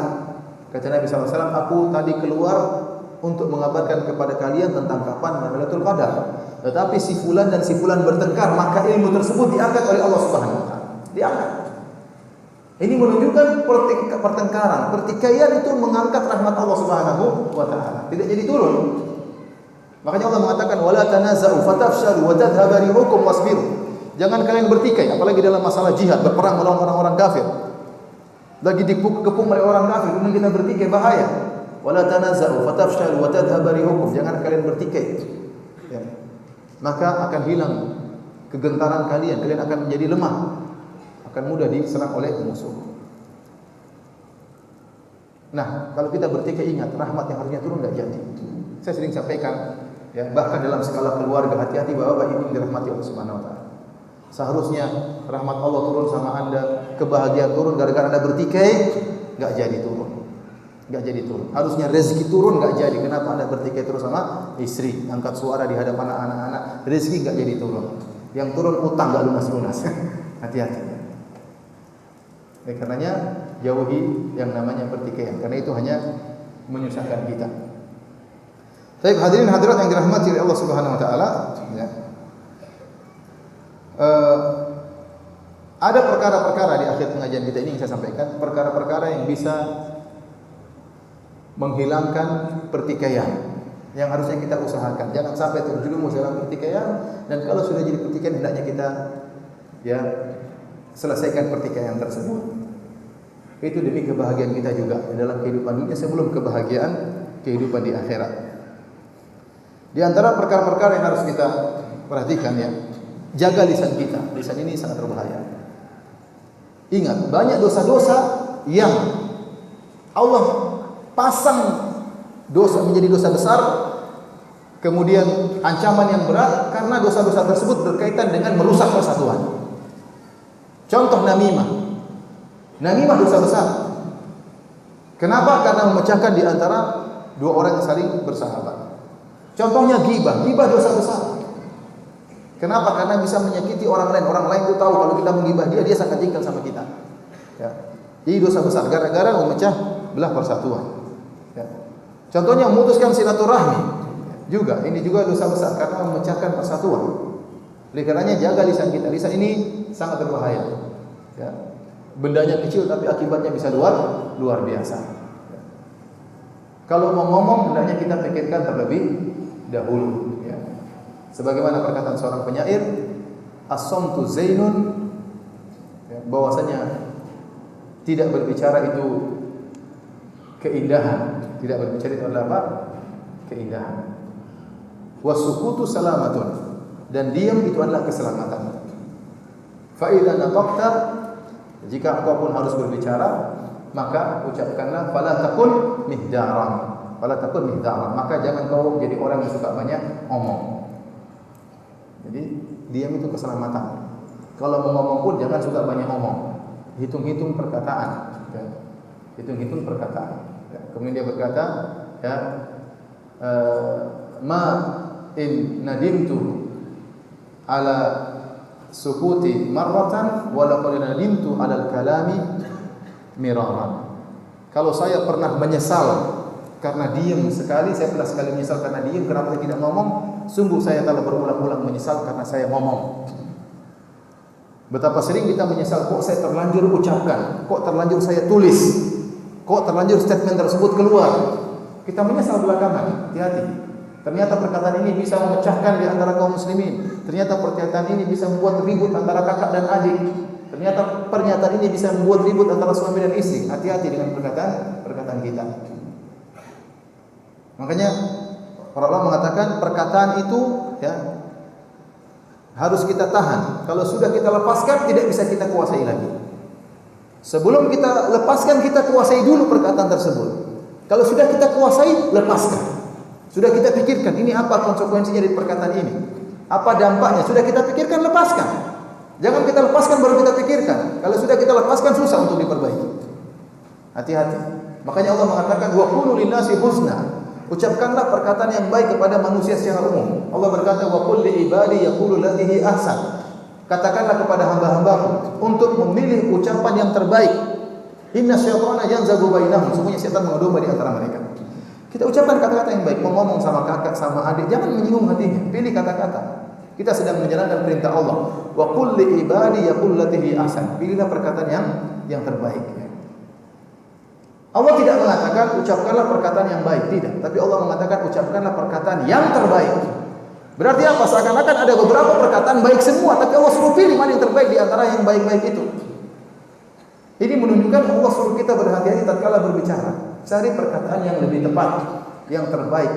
Kata Nabi SAW, aku tadi keluar untuk mengabarkan kepada kalian tentang kapan Lailatul Qadar. Tetapi si fulan dan si fulan bertengkar, maka ilmu tersebut diangkat oleh Allah Subhanahu wa taala. Diangkat. Ini menunjukkan pertengkaran, pertikaian itu mengangkat rahmat Allah Subhanahu wa taala. Tidak jadi turun. Makanya Allah mengatakan wala tanaza'u fatafshalu wa tadhhabu rihukum wasbiru. Jangan kalian bertikai, apalagi dalam masalah jihad, berperang melawan orang-orang kafir. Lagi dikepung oleh orang kafir, kemudian kita bertikai, bahaya. Wala tanaza'u fatafshalu wa tadhhabu rihukum. Jangan kalian bertikai. Ya. Maka akan hilang kegentaran kalian akan menjadi lemah. Akan mudah diserang oleh musuh. Nah, kalau kita bertikai, ingat rahmat yang harusnya turun enggak jadi. Saya sering sampaikan, ya, bahkan dalam skala keluarga, hati-hati Bapak Ibu yang dirahmati Allah Subhanahu wa taala. Seharusnya rahmat Allah turun sama Anda, kebahagiaan turun gara-gara Anda bertikai, enggak jadi turun. Enggak jadi turun. Harusnya rezeki turun enggak jadi. Kenapa Anda bertikai terus sama istri, angkat suara di hadapan anak-anak, rezeki enggak jadi turun. Yang turun utang enggak lunas-lunas. Hati-hati. Karenanya jauhi yang namanya pertikaian, karena itu hanya menyusahkan kita. Baik, hadirin hadirat yang dirahmati oleh Allah Subhanahu wa taala, ya. Ada perkara-perkara di akhir pengajian kita ini yang saya sampaikan, perkara-perkara yang bisa menghilangkan pertikaian yang harusnya kita usahakan. Jangan sampai terjerumus dalam pertikaian, dan kalau sudah jadi pertikaian hendaknya kita ya selesaikan pertikaian tersebut. Itu demi kebahagiaan kita juga dalam kehidupan dunia sebelum kebahagiaan kehidupan di akhirat. Di antara perkara-perkara yang harus kita perhatikan, ya, jaga lisan kita. Lisan ini sangat berbahaya. Ingat, banyak dosa-dosa yang Allah pasang dosa menjadi dosa besar, kemudian ancaman yang berat karena dosa-dosa tersebut berkaitan dengan merusak persatuan. Contoh namimah. Namimah dosa besar. Kenapa? Karena memecahkan di antara 2 orang yang saling bersahabat. Contohnya ghibah. Ghibah dosa besar. Kenapa? Karena bisa menyakiti orang lain. Orang lain itu tahu kalau kita menggibah dia, dia sangat jengkel sama kita. Ya. Jadi dosa besar gara-gara memecah belah persatuan. Ya. Contohnya memutuskan silaturahmi. Juga ini juga dosa besar karena memecahkan persatuan. Oleh karenanya jaga lisan kita. Lisan ini sangat berbahaya. Ya. Bendanya kecil tapi akibatnya bisa luar biasa. Ya. Kalau mau ngomong hendaknya kita pikirkan terlebih dahulu. Ya. Sebagaimana perkataan seorang penyair, as-samtu zainun bahwasanya tidak berbicara itu keindahan, tidak berbicara itu adalah apa? Keindahan. Wasukutu salamatun, dan diam itu adalah keselamatan. Fa idza nataqta, jika engkau pun harus berbicara, maka ucapkanlah fala takun mihdaran. Fala takun mihdaran, maka jangan kau jadi orang yang suka banyak omong. Jadi diam itu keselamatan. Kalau mau ngomong pun jangan suka banyak omong. Hitung-hitung perkataan. Ya. Hitung-hitung perkataan. Ya. Kemudian dia berkata, ya, ma in nadimtu ala sukuti marratan wa laqad nadimtu ala al-kalami miraran. Kalau saya pernah menyesal karena diam sekali, saya pernah sekali menyesal karena diam, kenapa saya tidak ngomong? Sungguh saya telah berulang-ulang menyesal karena saya ngomong. Betapa sering kita menyesal, kok saya terlanjur ucapkan, kok terlanjur saya tulis, kok terlanjur statement tersebut keluar. Kita menyesal belakangan. Hati-hati. Ternyata perkataan ini bisa memecahkan di antara kaum muslimin. Ternyata perkataan ini bisa membuat ribut antara kakak dan adik. Ternyata pernyataan ini bisa membuat ribut antara suami dan istri. Hati-hati dengan perkataan kita. Makanya para ulama mengatakan perkataan itu, ya, harus kita tahan. Kalau sudah kita lepaskan, tidak bisa kita kuasai lagi. Sebelum kita lepaskan, kita kuasai dulu perkataan tersebut. Kalau sudah kita kuasai, lepaskan. Sudah kita pikirkan, ini apa konsekuensinya dari perkataan ini? Apa dampaknya? Sudah kita pikirkan, lepaskan. Jangan kita lepaskan baru kita pikirkan. Kalau sudah kita lepaskan, susah untuk diperbaiki. Hati-hati. Makanya Allah mengatakan, wa qulu linnasi husna. Ucapkanlah perkataan yang baik kepada manusia secara umum. Allah berkata, wa qul li ibadi yaqulu allati hi ahsan. Katakanlah kepada hamba-hambaku untuk memilih ucapan yang terbaik. Inna syaitana yanzagu bainahum. Sesungguhnya setan mengedomba di antara mereka. Kita ucapkan kata-kata yang baik, mau ngomong sama kakak, sama adik, jangan menyinggung hatinya. Pilih kata-kata. Kita sedang menjalankan perintah Allah. Wa qul li ibadi yaqulu allati hi ahsan. Pilihlah perkataan yang terbaik. Allah tidak mengatakan ucapkanlah perkataan yang baik, tidak. Tapi Allah mengatakan ucapkanlah perkataan yang terbaik. Berarti apa? Seakan-akan ada beberapa perkataan baik semua, tapi Allah suruh pilih mana yang terbaik di antara yang baik-baik itu. Ini menunjukkan Allah suruh kita berhati-hati tatkala berbicara. Cari perkataan yang lebih tepat, yang terbaik,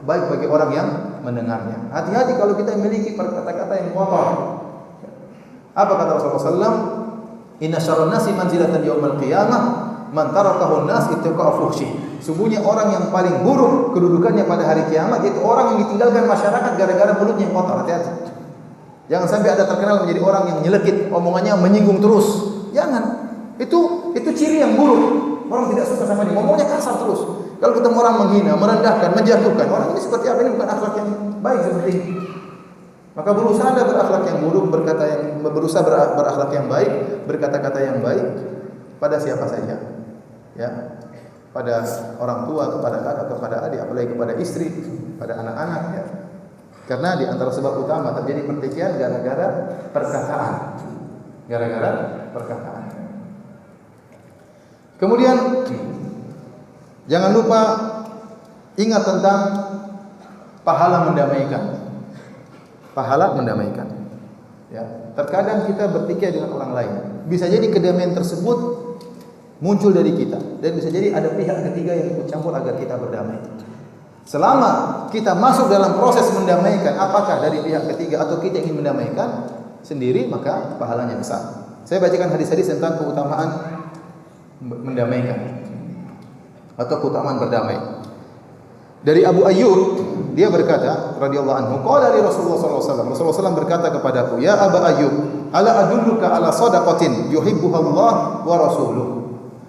baik bagi orang yang mendengarnya. Hati-hati kalau kita memiliki kata-kata yang kotor. Apa kata Rasulullah SAW? Inna syarran nasi manzilatan yaumal qiyamah man tarakahun nas ittaqa fuhsyi. Sungguhnya orang yang paling buruk kedudukannya pada hari kiamat yaitu orang yang ditinggalkan masyarakat gara-gara mulutnya yang kotor. Hati-hati. Jangan sampai ada terkenal menjadi orang yang nyelekit, omongannya menyinggung terus. Jangan. Itu ciri yang buruk. Orang tidak suka sama dia, ngomongnya kasar terus. Kalau ketemu orang menghina, merendahkan, menjatuhkan, orang ini seperti apa? Ini bukan akhlak yang baik seperti ini. Maka berusaha berakhlak yang buruk, berusaha berakhlak yang baik, berkata-kata yang baik pada siapa saja. Ya, pada orang tua, kepada kakak, kepada adik, apalagi kepada istri, pada anak-anak, ya. Karena di antara sebab utama terjadi pertikaian gara-gara perkataan. Gara-gara perkataan. Kemudian jangan lupa ingat tentang pahala mendamaikan. Pahala mendamaikan. Ya, terkadang kita bertikai dengan orang lain. Bisa jadi kedamaian tersebut muncul dari kita dan bisa jadi ada pihak ketiga yang ikut campur agar kita berdamai. Selama kita masuk dalam proses mendamaikan, apakah dari pihak ketiga atau kita ingin mendamaikan sendiri, maka pahalanya besar. Saya bacakan hadis-hadis tentang keutamaan mendamaikan atau keutamaan berdamai. Dari Abu Ayyub, dia berkata radhiyallahu anhu, qala li Rasulullah sallallahu alaihi wasallam, Rasulullah SAW berkata kepadaku, ya Abu Ayyub, ala adulluka ala sadaqatin yuhibbuha Allah wa rasuluh.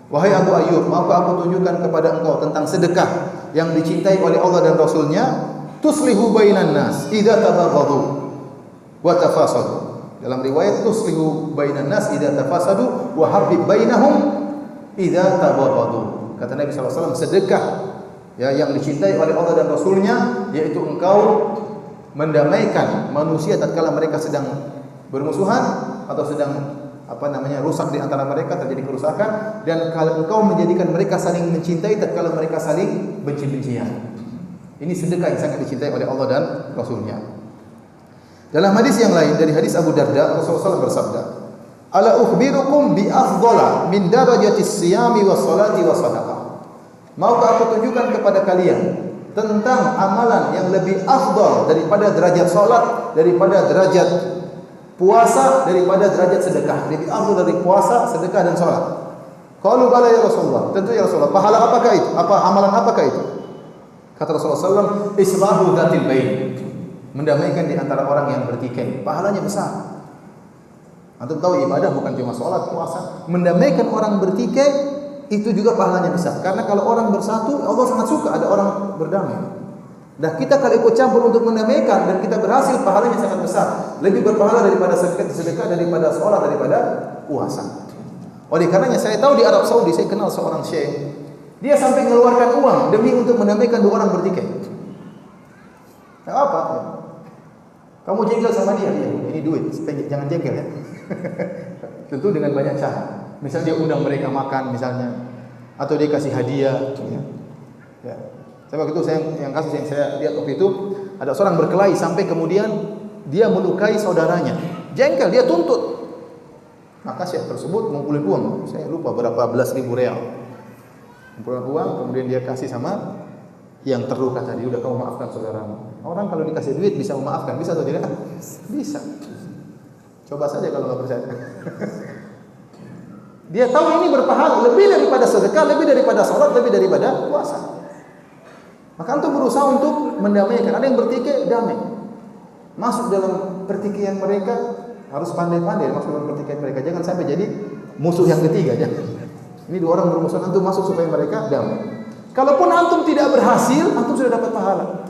Wahai Abu Ayyub, maukah aku tunjukkan kepada engkau tentang sedekah yang dicintai oleh Allah dan Rasulnya, tuslihu bainan nas idza tabaghadu wa tafasadu. Dalam riwayat tuslihu bainan nas idza tafasadu wa habib bainahum idza tabaghadu. Kata Nabi SAW, sedekah ya yang dicintai oleh Allah dan Rasulnya yaitu engkau mendamaikan manusia tatkala mereka sedang bermusuhan atau sedang rusak di antara mereka, terjadi kerusakan, dan kalau engkau menjadikan mereka saling mencintai tatkala mereka saling benci-bencian. Ini sedekah yang sangat dicintai oleh Allah dan Rasulnya. Dalam hadis yang lain dari hadis Abu Darda, Rasulullah SAW bersabda, Ala ukhbirukum bi afdhala min darajatis siyami was salati was sadaqah. Maukah aku tunjukkan kepada kalian tentang amalan yang lebih afdal daripada derajat salat, daripada derajat puasa, daripada derajat sedekah. Lebih afdal dari puasa, sedekah dan salat. Qalu bala ya Rasulullah. Tentu ya Rasulullah. Pahala apakah itu? Amalan apakah itu? Kata Rasulullah SAW, islahu dzatil bain. Mendamaikan di antara orang yang bertikai. Pahalanya besar. Antum tahu ibadah bukan cuma salat, puasa. Mendamaikan orang bertikai itu juga pahalanya besar. Karena kalau orang bersatu, Allah sangat suka ada orang berdamai. Dan kita kalau ikut campur untuk mendamaikan dan kita berhasil, pahalanya sangat besar. Lebih berpahala daripada sedekah, daripada salat, daripada puasa. Oleh karenanya saya tahu di Arab Saudi, saya kenal seorang syekh. Dia sampai mengeluarkan uang demi untuk mendamaikan dua orang bertikai. Apa? Kamu jengkel sama dia? Ya, ini duit, jangan jengkel ya. Tentu dengan banyak cara. Misalnya dia undang mereka makan misalnya, atau dia kasih hadiah. Ya. Saya waktu itu yang kasus yang saya lihat waktu itu ada seorang berkelahi sampai kemudian dia melukai saudaranya. Jengkel, dia tuntut. Maka syekh tersebut ngumpulin uang. Saya lupa berapa belas ribu real. Ngumpulin uang, kemudian dia kasih sama yang terluka tadi. Udah kamu maafkan saudaramu. Orang kalau dikasih duit bisa memaafkan, bisa atau tidak? Bisa. Coba saja kalau nggak percaya. Dia tahu ini berpahala lebih daripada sedekah, lebih daripada salat, lebih daripada puasa. Maka antum berusaha untuk mendamaikan. Ada yang bertikai, damai. Masuk dalam pertikaian mereka, harus pandai-pandai masuk dalam pertikaian mereka. Jangan sampai jadi musuh yang ketiga. Jangan. Ini dua orang bermusuhan, antum masuk supaya mereka damai. Kalaupun antum tidak berhasil, antum sudah dapat pahala.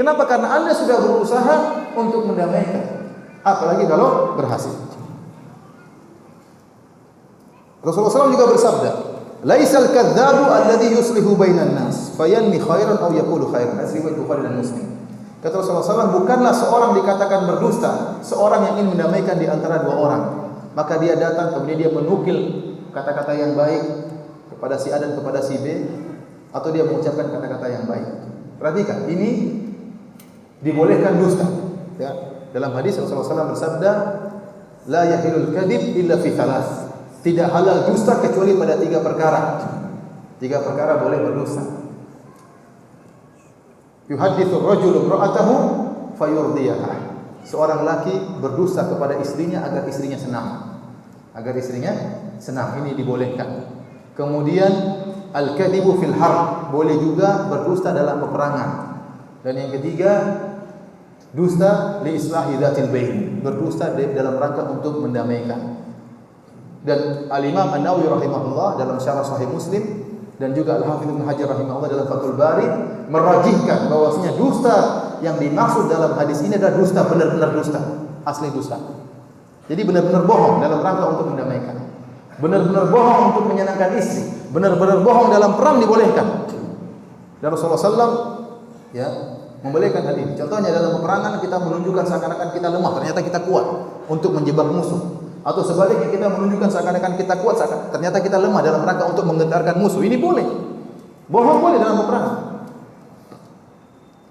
Kenapa? Karena Anda sudah berusaha untuk mendamaikan. Apalagi kalau berhasil. Rasulullah SAW juga bersabda, "Laisal kadzdzabu alladzi yuslihu bainan nas, fayanmi khairan aw yaqulu khairan." Hadis riwayat Bukhari dan Muslim. Kata Rasulullah SAW, bukanlah seorang dikatakan berdusta, seorang yang ingin mendamaikan di antara dua orang. Maka dia datang kemudian dia menukil kata-kata yang baik kepada si A dan kepada si B, atau dia mengucapkan kata-kata yang baik. Perhatikan, ini dibolehkan dusta. Ya. Dalam hadis Rasulullah SAW bersabda, "La yahilul kadhib illa fi thalath." Tidak halal dusta kecuali pada tiga perkara. Tiga perkara boleh berdusta. Yuhadditsu ar-rajulu imra'atahu fayurdiyaha. Seorang laki berdusta kepada istrinya agar istrinya senang. Agar istrinya senang, ini dibolehkan. Kemudian al-kadhibu fil harb, boleh juga berdusta dalam peperangan. Dan yang ketiga, dusta li islahi dzatil bain, berdusta dalam rangka untuk mendamaikan. Dan Al-Imam An-Nawawi rahimahullah dalam syarah Sahih Muslim dan juga Al-Hafidz Ibnu Hajar rahimahullah dalam Fathul Bari merajihkan bahwasanya dusta yang dimaksud dalam hadis ini adalah dusta benar-benar dusta, asli dusta. Jadi benar-benar bohong dalam rangka untuk mendamaikan. Benar-benar bohong untuk menyenangkan istri, benar-benar bohong dalam perang dibolehkan. Dan Rasulullah SAW ya membolehkan hal ini. Contohnya dalam peperangan kita menunjukkan seakan-akan kita lemah, ternyata kita kuat untuk menjebak musuh. Atau sebaliknya kita menunjukkan seakan-akan kita kuat, ternyata kita lemah dalam rangka untuk menggentarkan musuh. Ini boleh. Bohong boleh dalam peperangan.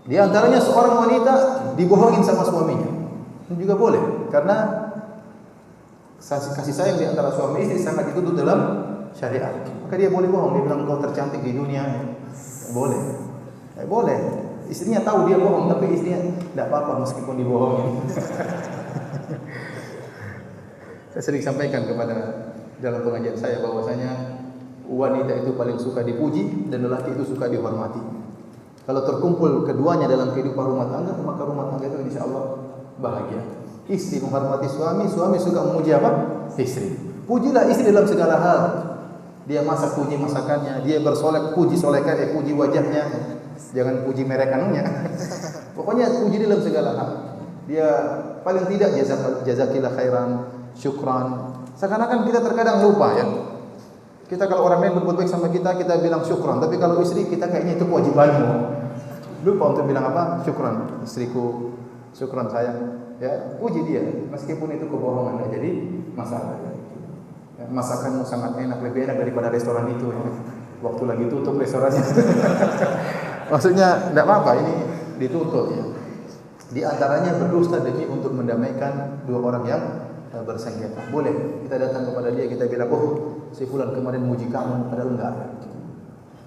Di antaranya seorang wanita dibohongin sama suaminya. Ini juga boleh karena kasih sayang di antara suami istri sangat dituntut dalam syariat. Maka dia boleh bohong, dia bilang engkau tercantik di dunia. Boleh. Boleh. Istrinya tahu dia bohong, tapi istrinya tidak apa-apa meskipun dibohongin. Saya sering sampaikan kepada dalam pengajian saya bahwasanya wanita itu paling suka dipuji dan lelaki itu suka dihormati. Kalau terkumpul keduanya dalam kehidupan rumah tangga, maka rumah tangga itu insyaallah bahagia. Istri menghormati suami, suami suka memuji apa? Istri. Pujilah istri dalam segala hal. Dia masak, puji masakannya, dia bersolek, puji solekan, puji wajahnya. Jangan puji merek anunya. Pokoknya puji dalam segala hal. Dia paling tidak jazakillah khairan, syukran. Seakan-akan kita terkadang lupa ya. Kita kalau orang lain berbuat baik sama kita, kita bilang syukran. Tapi kalau istri kita kayaknya itu kewajibanmu. Lupa untuk bilang apa? Syukran istriku, syukran sayang. Ya, puji dia. Meskipun itu kebohongan, tidak jadi masalah. Ya, masakanmu sangat enak, lebih enak daripada restoran itu. Ya. Waktu lagi tutup restorannya. Maksudnya tidak apa-apa, ini ditutup ya. Di antaranya berdusta demi untuk mendamaikan dua orang yang bersengketa. Boleh kita datang kepada dia, kita bilang, oh si fulan kemarin muji kamu, padahal enggak.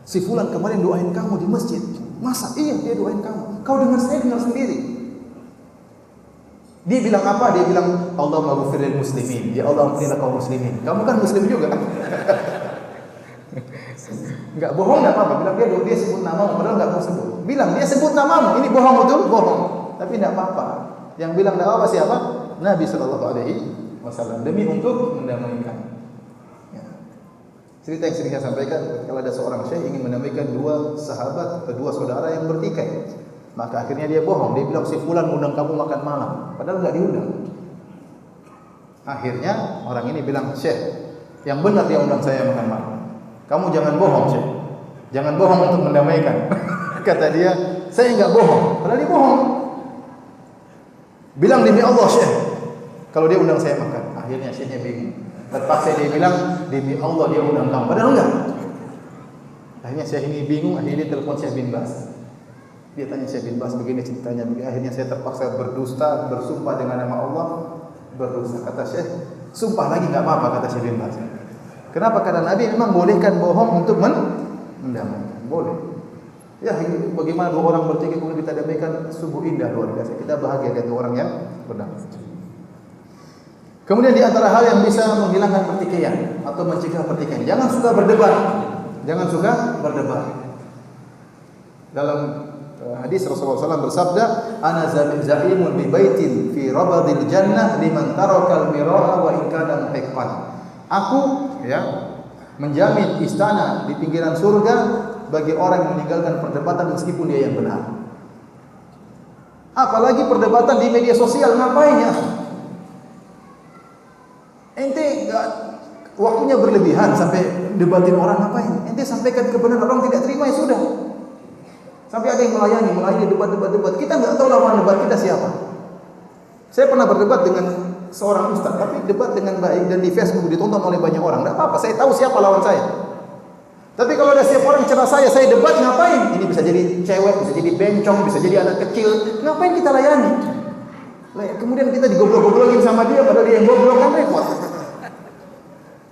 Si fulan kemarin doain kamu di masjid. Masa iya dia doain kamu? Kau dengar, saya dengar sendiri. Dia bilang apa? Dia bilang, Allah maghfir lil muslimin. Ya Allah ampunilah kaum muslimin. Kamu kan muslim juga. Enggak bohong enggak apa-apa. Bilang dia sebut namamu, padahal enggak mau sebut. Bilang dia sebut namamu, ini bohong betul? Bohong. Tapi enggak apa-apa. Yang bilang enggak apa siapa? Nabi sallallahu alaihi wasallam, demi untuk mendamaikan. Ya. Cerita yang sering saya sampaikan, kalau ada seorang syekh ingin mendamaikan dua sahabat atau dua saudara yang bertikai, maka akhirnya dia bohong. Dia bilang si fulan undang kamu makan malam, padahal enggak diundang. Akhirnya orang ini bilang, "Syekh, yang benar dia undang saya makan malam. Kamu jangan bohong, Syekh. Jangan bohong untuk mendamaikan." Kata dia, "Saya enggak bohong." Padahal dia bohong. Bilang demi Allah, Syekh, kalau dia undang saya makan. Akhirnya Syekhnya bingung. Terpaksa dia bilang, demi Allah dia undang kamu. Padahal enggak. Akhirnya Syekh ini bingung. Akhirnya dia telepon Syekh bin Baz. Dia tanya Syekh bin Baz, begini ceritanya. Akhirnya saya terpaksa berdusta, bersumpah dengan nama Allah, berdusta. Kata Syekh, sumpah lagi enggak apa-apa, kata Syekh bin Baz. Kenapa? Karena Nabi memang bolehkan bohong untuk mendamaikan. Boleh. Ya, bagaimana dua orang bertikai kemudian kita damaikan, sungguh indah, luar biasa. Kita bahagia lihat dua orang yang berdamai. Kemudian di antara hal yang bisa menghilangkan pertikaian atau mencegah pertikaian, jangan suka berdebat. Jangan suka berdebat. Dalam hadis Rasulullah SAW bersabda, "Ana zaimun bi baitin fi rabadil jannah liman tarakal mira'a wa in kana muhiqqan." Aku menjamin istana di pinggiran surga bagi orang yang meninggalkan perdebatan meskipun dia yang benar. Apalagi perdebatan di media sosial, ngapain ya? Ente enggak waktunya berlebihan sampai debatin orang, ngapain? Ente sampaikan kebenaran, orang tidak terima ya sudah. Sampai ada yang melayani debat. Kita enggak tahu lawan debat kita siapa. Saya pernah berdebat dengan seorang ustaz, tapi debat dengan baik dan di Facebook ditonton oleh banyak orang. Enggak apa-apa, saya tahu siapa lawan saya. Tapi kalau ada siapa orang cerah saya debat, ngapain? Ini bisa jadi cewek, bisa jadi bencong, bisa jadi anak kecil. Ngapain kita layani? Kemudian kita digoblok-goblokin sama dia, padahal dia yang goblok, kan repot.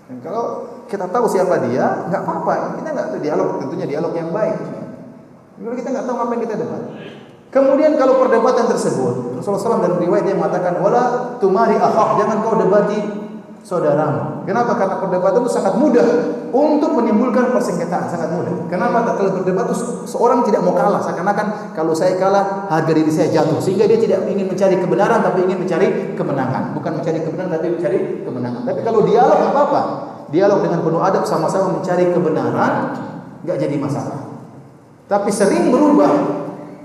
Dan kalau kita tahu siapa dia, nggak apa-apa. Kita nggak dialog, tentunya dialog yang baik. Kalau kita nggak tahu ngapain kita debat. Kemudian kalau perdebatan tersebut, Rasulullah SAW dalam riwayat dia mengatakan, "Wala tumari akhak," jangan kau debati saudaramu. Kenapa? Karena perdebatan itu sangat mudah untuk menimbulkan persengketaan, sangat mudah. Kenapa? Kalau berdebat itu seorang tidak mau kalah, seakan-akan kalau saya kalah harga diri saya jatuh, sehingga dia tidak ingin mencari kebenaran tapi ingin mencari kemenangan. Bukan mencari kebenaran tapi mencari kemenangan. Tapi kalau dialog apa-apa, dialog dengan penuh adab, sama-sama mencari kebenaran, enggak jadi masalah. Tapi sering berubah,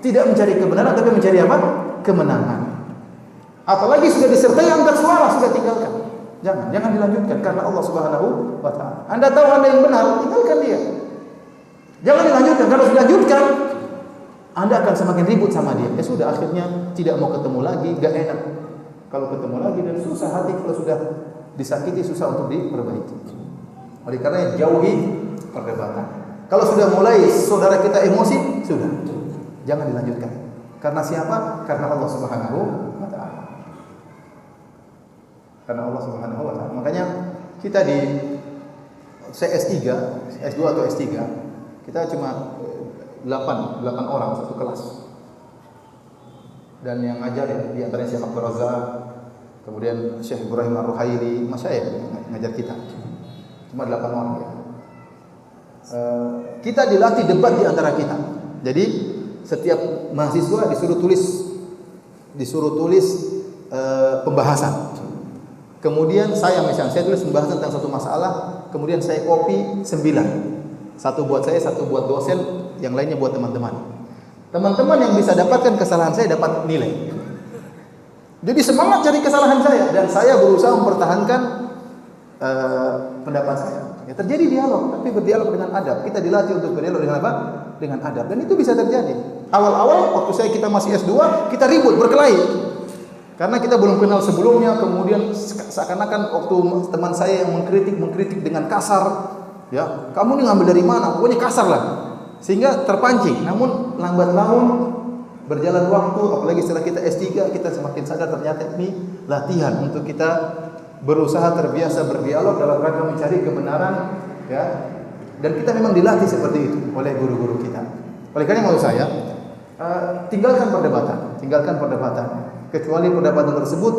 tidak mencari kebenaran tapi mencari apa? Kemenangan. Apalagi sudah disertai angkat suara, sudah tinggalkan. Jangan dilanjutkan karena Allah Subhanahu wa taala. Anda tahu Anda yang benar, tinggalkan dia. Jangan dilanjutkan, kalau dilanjutkan Anda akan semakin ribut sama dia. Ya sudah, akhirnya tidak mau ketemu lagi, enggak enak. Kalau ketemu lagi dan susah hati, kalau sudah disakiti susah untuk diperbaiki. Oleh karena jauhi perdebatan. Kalau sudah mulai saudara kita emosi, sudah. Jangan dilanjutkan. Karena siapa? Karena Allah Subhanahu wa taala. Karena Allah Subhanahu wa taala. Makanya kita di S3, S2 atau S3, kita cuma 8 orang satu kelas. Dan yang ngajar di antaranya Syekh Abdul Razak, kemudian Syekh Ibrahim Ar-Ruhaili, masyayikh ngajar kita. Cuma 8 orang ya. Kita dilatih debat di antara kita. Jadi setiap mahasiswa disuruh tulis pembahasan. Kemudian saya tulis pembahasan tentang satu masalah, kemudian saya copy 9. Satu buat saya, satu buat dosen, yang lainnya buat teman-teman. Teman-teman yang bisa dapatkan kesalahan saya dapat nilai. Jadi semangat cari kesalahan saya, dan saya berusaha mempertahankan pendapat saya. Ya, terjadi dialog, tapi berdialog dengan adab. Kita dilatih untuk berdialog dengan apa? Dengan adab, dan itu bisa terjadi. Awal-awal waktu kita masih S2, kita ribut, berkelahi. Karena kita belum kenal sebelumnya, kemudian seakan-akan waktu teman saya yang mengkritik dengan kasar, ya, kamu ini ngambil dari mana? Pokoknya kasar lah, sehingga terpancing. Namun lambat laun berjalan waktu, apalagi setelah kita S3, kita semakin sadar ternyata ini latihan untuk kita berusaha terbiasa berdialog dalam rangka mencari kebenaran, ya. Dan kita memang dilatih seperti itu oleh guru-guru kita. Oleh karena maksud saya, tinggalkan perdebatan. Kecuali perdebatan tersebut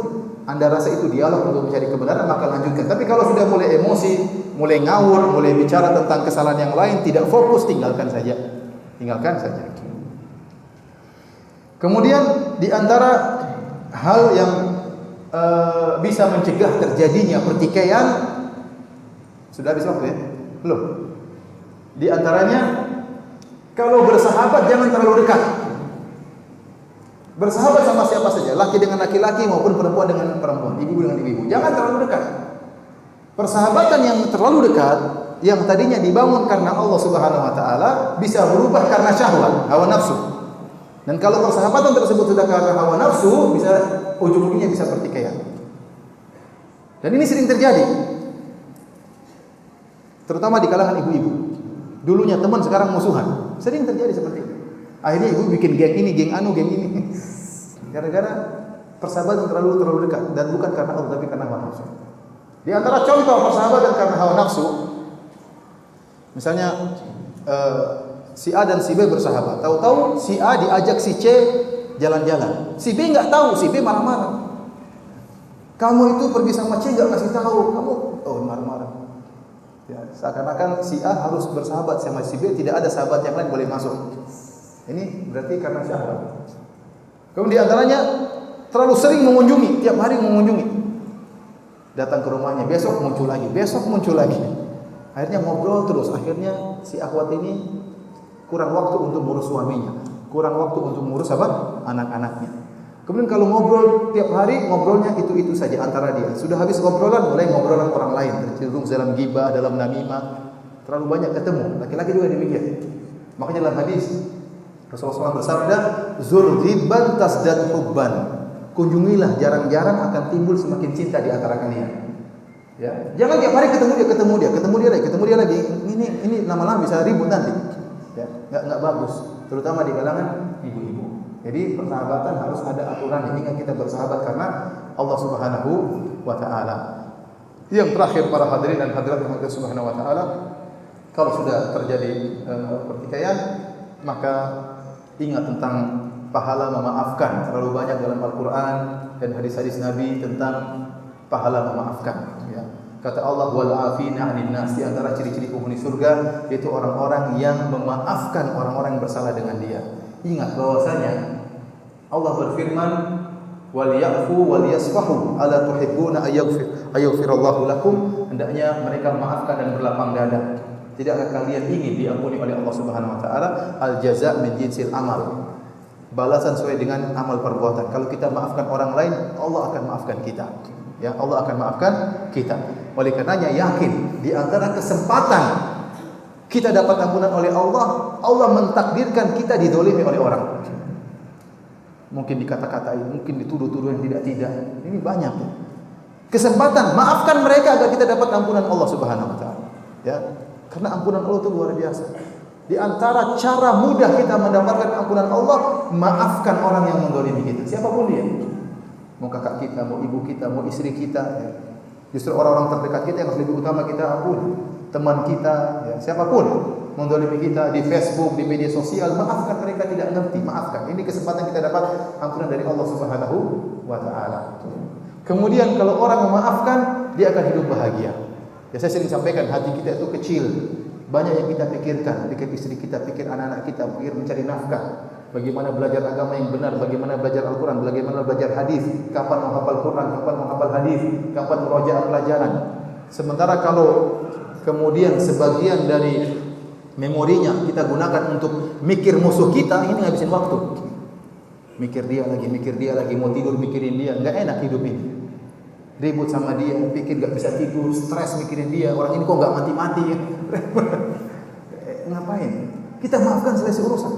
Anda rasa itu dialog untuk mencari kebenaran, maka lanjutkan. Tapi kalau sudah mulai emosi, mulai ngawur, mulai bicara tentang kesalahan yang lain, tidak fokus, tinggalkan saja. Kemudian di antara hal yang bisa mencegah terjadinya pertikaian, sudah habis waktu ya? Belum. Di antaranya, kalau bersahabat jangan terlalu dekat. Bersahabat sama siapa saja, laki dengan laki-laki maupun perempuan dengan perempuan, ibu dengan ibu. Jangan terlalu dekat. Persahabatan yang terlalu dekat, yang tadinya dibangun karena Allah Subhanahu wa taala, bisa berubah karena syahwat, hawa nafsu. Dan kalau persahabatan tersebut sudah karena hawa nafsu, bisa ujung-ujungnya bisa pertikaian. Dan ini sering terjadi. Terutama di kalangan ibu-ibu. Dulunya teman, sekarang musuhan. Sering terjadi seperti itu. Akhirnya ibu bikin geng ini, geng anu, geng ini. Gara-gara persahabatan terlalu dekat, dan bukan karena Allah tapi karena hawa nafsu. Di antara contoh persahabatan karena hawa nafsu, misalnya si A dan si B bersahabat. Tahu-tahu si A diajak si C jalan-jalan. Si B enggak tahu, si B marah-marah. Kamu itu pergi sama C enggak kasih tahu, kamu marah-marah. Ya, seakan-akan si A harus bersahabat sama si B, tidak ada sahabat yang lain boleh masuk. Ini berarti karena syahwat. Kemudian di antaranya terlalu sering mengunjungi, tiap hari mengunjungi. Datang ke rumahnya, besok muncul lagi. Akhirnya ngobrol terus, akhirnya si akhwat ini kurang waktu untuk ngurus suaminya, kurang waktu untuk ngurus anak-anaknya. Kemudian kalau ngobrol tiap hari, ngobrolnya itu saja antara dia. Sudah habis ngobrolan, mulai ngobrolan orang lain, tercenderung dalam ghibah, dalam namimah. Terlalu banyak ketemu. Laki-laki juga demikian. Makanya dalam hadis Rasulullah SAW bersabda, "Zur ghibban tasdad hubban." Kunjungilah jarang-jarang, akan timbul semakin cinta di antara kalian. Ya, jangan tiap hari ketemu dia lagi. Ini lama-lama bisa ribut nanti. Ya, enggak bagus, terutama di kalangan ibu-ibu. Jadi persahabatan harus ada aturan. Ingat kita bersahabat karena Allah Subhanahu wa taala. Yang terakhir para hadirin dan hadirat yang Allah Subhanahu wa taala, kalau sudah terjadi pertikaian, maka ingat tentang pahala memaafkan. Terlalu banyak dalam Al-Qur'an dan hadis-hadis Nabi tentang pahala memaafkan, ya. Kata Allah, wal afina 'anil nas, di antara ciri-ciri penghuni surga yaitu orang-orang yang memaafkan orang-orang yang bersalah dengan dia. Ingat bahwasanya Allah berfirman, wal ya'fu wal yasfahu ala tuhibbuna ayyghfirallahu lakum, hendaknya mereka maafkan dan berlapang dada. Tidakkah kalian ingin diampuni oleh Allah Subhanahu wa taala? Al jazaa min jinsil amal. Balasan sesuai dengan amal perbuatan. Kalau kita maafkan orang lain, Allah akan maafkan kita. Ya, Allah akan maafkan kita. Oleh karenanya yakin di antara kesempatan kita dapat ampunan oleh Allah, Allah mentakdirkan kita didolimi oleh orang. Mungkin dikata-katain, mungkin dituduh-tuduh yang tidak-tidak. Ini banyak. Kesempatan maafkan mereka agar kita dapat ampunan Allah Subhanahu wa taala. Ya. Karena ampunan Allah itu luar biasa. Di antara cara mudah kita mendapatkan ampunan Allah, maafkan orang yang mendolimi kita, siapapun dia. Mau kakak kita, mau ibu kita, mau istri kita, ya. Justru orang-orang terdekat kita yang harus lebih utama kita ampuni. Teman kita, ya, siapapun mendolimi kita di Facebook, di media sosial, maafkan mereka, tidak ngerti, maafkan. Ini kesempatan kita dapat ampunan dari Allah Subhanahu wa taala. Kemudian kalau orang memaafkan, dia akan hidup bahagia. Ya, saya sering sampaikan, hati kita itu kecil. Banyak yang kita pikirkan, pikir istri kita, pikir anak-anak kita, pikir mencari nafkah. Bagaimana belajar agama yang benar, bagaimana belajar Al-Quran, bagaimana belajar hadis, kapan menghafal Quran, kapan menghafal hadis, kapan murojaah pelajaran. Sementara kalau kemudian sebagian dari memorinya kita gunakan untuk mikir musuh kita, ini ngabisin waktu. Mikir dia lagi, mau tidur mikirin dia, enggak enak hidup ini. Ribut sama dia, pikir enggak bisa tidur, stres mikirin dia, orang ini kok enggak mati-mati ya. Ngapain? Kita maafkan selesai urusan.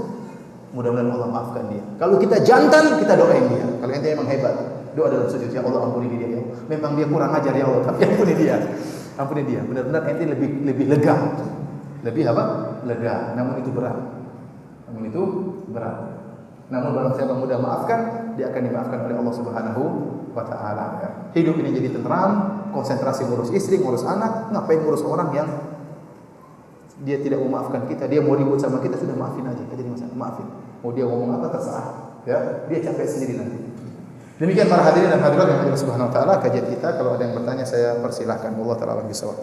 Mudah-mudahan Allah maafkan dia. Kalau kita jantan, kita doain dia. Kalau ente memang hebat, doa dalam sujud, ya Allah ampuni dia ya. Memang dia kurang ajar ya Allah, tapi ampuni dia. Ampuni dia. Benar-benar ente lebih lega. Lebih apa? Lega. Namun itu berat. Namun barang siapa mudah maafkan, dia akan dimaafkan oleh Allah Subhanahu wa taala ya. Hidup ini jadi tenteram, konsentrasi ngurus istri, ngurus anak, ngapain ngurus orang yang dia tidak mau maafkan kita, dia mau ribut sama kita, sudah maafin aja, jadi masalah, maafin. Mau dia ngomong apa terserah, ya, dia capek sendiri nanti. Demikian para hadirin dan hadirat yang Allah Subhanahu wa taala, kajian kita. Kalau ada yang bertanya saya persilahkan. Allah taala bisawab.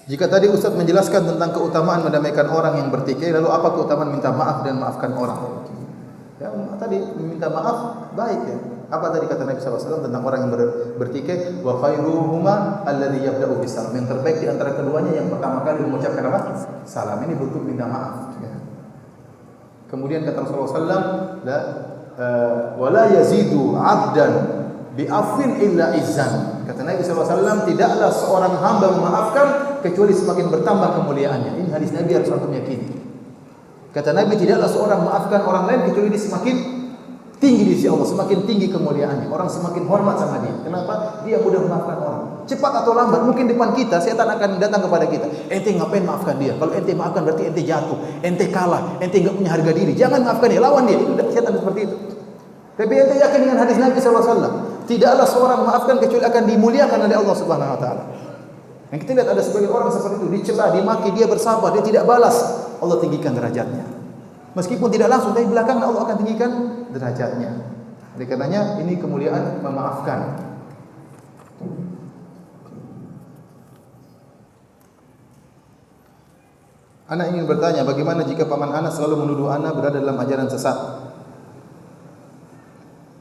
Jika tadi Ustaz menjelaskan tentang keutamaan mendamaikan orang yang bertikai, lalu apa keutamaan minta maaf dan maafkan orang? Ya, tadi minta maaf baik ya. Apa tadi kata Nabi SAW tentang orang yang bertikai? Wa khairuhuma alladhi yabda'u bisalam. Yang terbaik di antara keduanya yang pertama kali mengucapkan apa? Salam. Ini bentuk minta maaf. Ya. Kemudian kata Rasulullah SAW, wala yazidu 'abdan bi'afwin illa izzan. Kata Nabi SAW, tidaklah seorang hamba memaafkan kecuali semakin bertambah kemuliaannya. Ini hadis Nabi harus antum yakini. Kata Nabi, tidaklah seorang memaafkan orang lain kecuali dia semakin tinggi di sisi Allah, semakin tinggi kemuliaannya. Orang semakin hormat sama dia. Kenapa? Dia mudah memaafkan orang. Cepat atau lambat, mungkin depan kita setan akan datang kepada kita. Ente ngapain maafkan dia? Kalau ente maafkan berarti ente jatuh, ente kalah, ente enggak punya harga diri. Jangan maafkan dia, lawan dia. Itu setan seperti itu. Tapi ente yakin dengan hadis Nabi SAW, tidaklah seorang memaafkan kecuali akan dimuliakan oleh Allah Subhanahu wa taala. Yang kita lihat ada sebagian orang seperti itu, dicela, dimaki, dia bersabar, dia tidak balas. Allah tinggikan derajatnya. Meskipun tidak langsung, tapi belakangan Allah akan tinggikan derajatnya. Oleh karenanya ini kemuliaan memaafkan. Anak ingin bertanya, bagaimana jika paman anak selalu menuduh anak berada dalam ajaran sesat?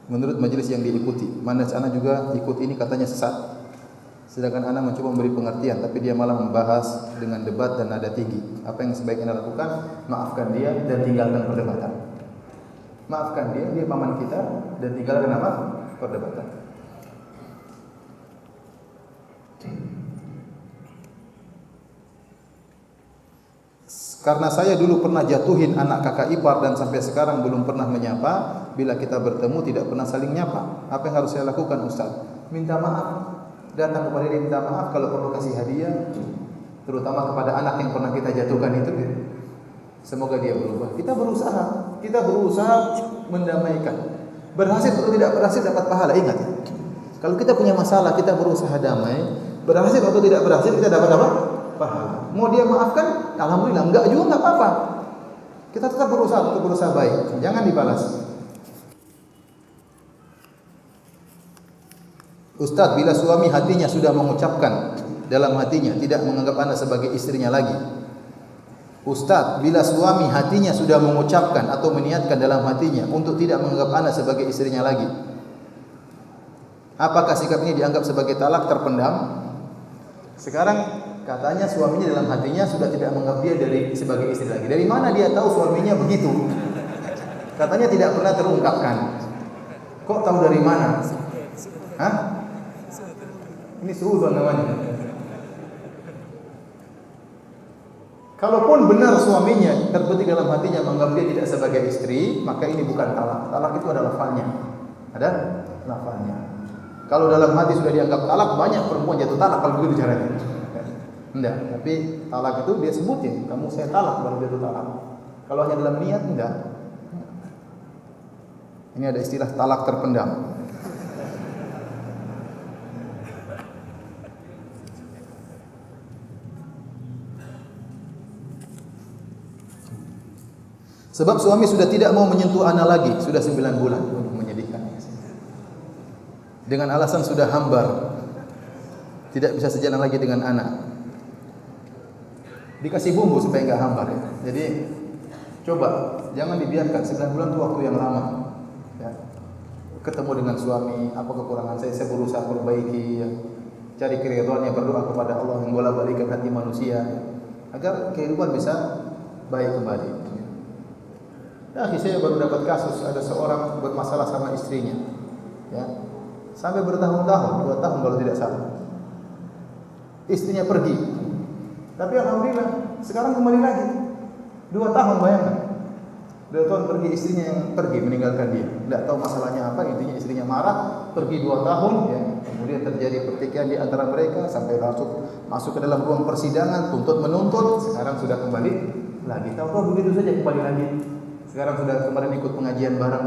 Menurut majelis yang diikuti, mana anak juga ikut ini katanya sesat. Sedangkan anak mencoba memberi pengertian, tapi dia malah membahas dengan debat dan nada tinggi. Apa yang sebaiknya lakukan? Maafkan dia dan tinggalkan perdebatan. Maafkan dia paman kita, dan tinggalkan apa? Perdebatan. Karena saya dulu pernah jatuhin anak kakak ipar dan sampai sekarang belum pernah menyapa. Bila kita bertemu tidak pernah saling nyapa. Apa yang harus saya lakukan, Ustaz? Minta maaf. Datang kepada dia minta maaf, kalau perlu kasih hadiah, terutama kepada anak yang pernah kita jatuhkan itu. Semoga dia berubah. Kita berusaha mendamaikan. Berhasil atau tidak berhasil dapat pahala. Ingat ya. Kalau kita punya masalah, kita berusaha damai. Berhasil atau tidak berhasil, kita dapat apa? Pahala. Mau dia maafkan, alhamdulillah. Enggak juga enggak apa-apa. Kita tetap berusaha baik. Jangan dibalas. Ustaz, bila suami hatinya sudah mengucapkan dalam hatinya tidak menganggap Anda sebagai istrinya lagi. Ustaz, bila suami hatinya sudah mengucapkan atau meniatkan dalam hatinya untuk tidak menganggap Anda sebagai istrinya lagi, apakah sikap ini dianggap sebagai talak terpendam? Sekarang katanya suaminya dalam hatinya sudah tidak menganggap dia sebagai istri lagi. Dari mana dia tahu suaminya begitu? Katanya tidak pernah terungkapkan. Kok tahu dari mana? Hah? Ini suudzon namanya. Kalaupun benar suaminya terbetik dalam hatinya menganggap dia tidak sebagai istri, maka ini bukan talak. Talak itu ada lafalnya. Ada lafalnya. Kalau dalam hati sudah dianggap talak, banyak perempuan jatuh talak kalau begitu caranya. Enggak, tapi talak itu dia sebutin, kamu saya talak baru jatuh talak. Kalau hanya dalam niat enggak. Ini ada istilah talak terpendam. Sebab suami sudah tidak mau menyentuh anak lagi, sudah 9 bulan. Menyedihkan. Dengan alasan sudah hambar, tidak bisa sejalan lagi dengan anak. Dikasih bumbu supaya enggak hambar ya. Jadi coba jangan dibiarkan, 9 bulan itu waktu yang lama. Ya. Ketemu dengan suami, apa kekurangan saya berusaha perbaiki ya. Cari keridhaannya, berdoa kepada Allah yang bolak-balikan hati manusia ya. Agar kehidupan bisa baik kembali. Saya baru dapat kasus ada seorang bermasalah sama istrinya, ya, sampai bertahun-tahun, 2 tahun kalau tidak salah. Istrinya pergi, tapi alhamdulillah sekarang kembali lagi. 2 tahun bayangkan. 2 tahun pergi, istrinya yang pergi meninggalkan dia. Tidak tahu masalahnya apa, intinya istrinya marah, pergi 2 tahun ya. Kemudian terjadi pertikaian di antara mereka sampai masuk ke dalam ruang persidangan, tuntut menuntut, sekarang sudah kembali lagi. Tahu-tahu begitu saja kembali lagi. Sekarang sudah kemarin ikut pengajian bareng.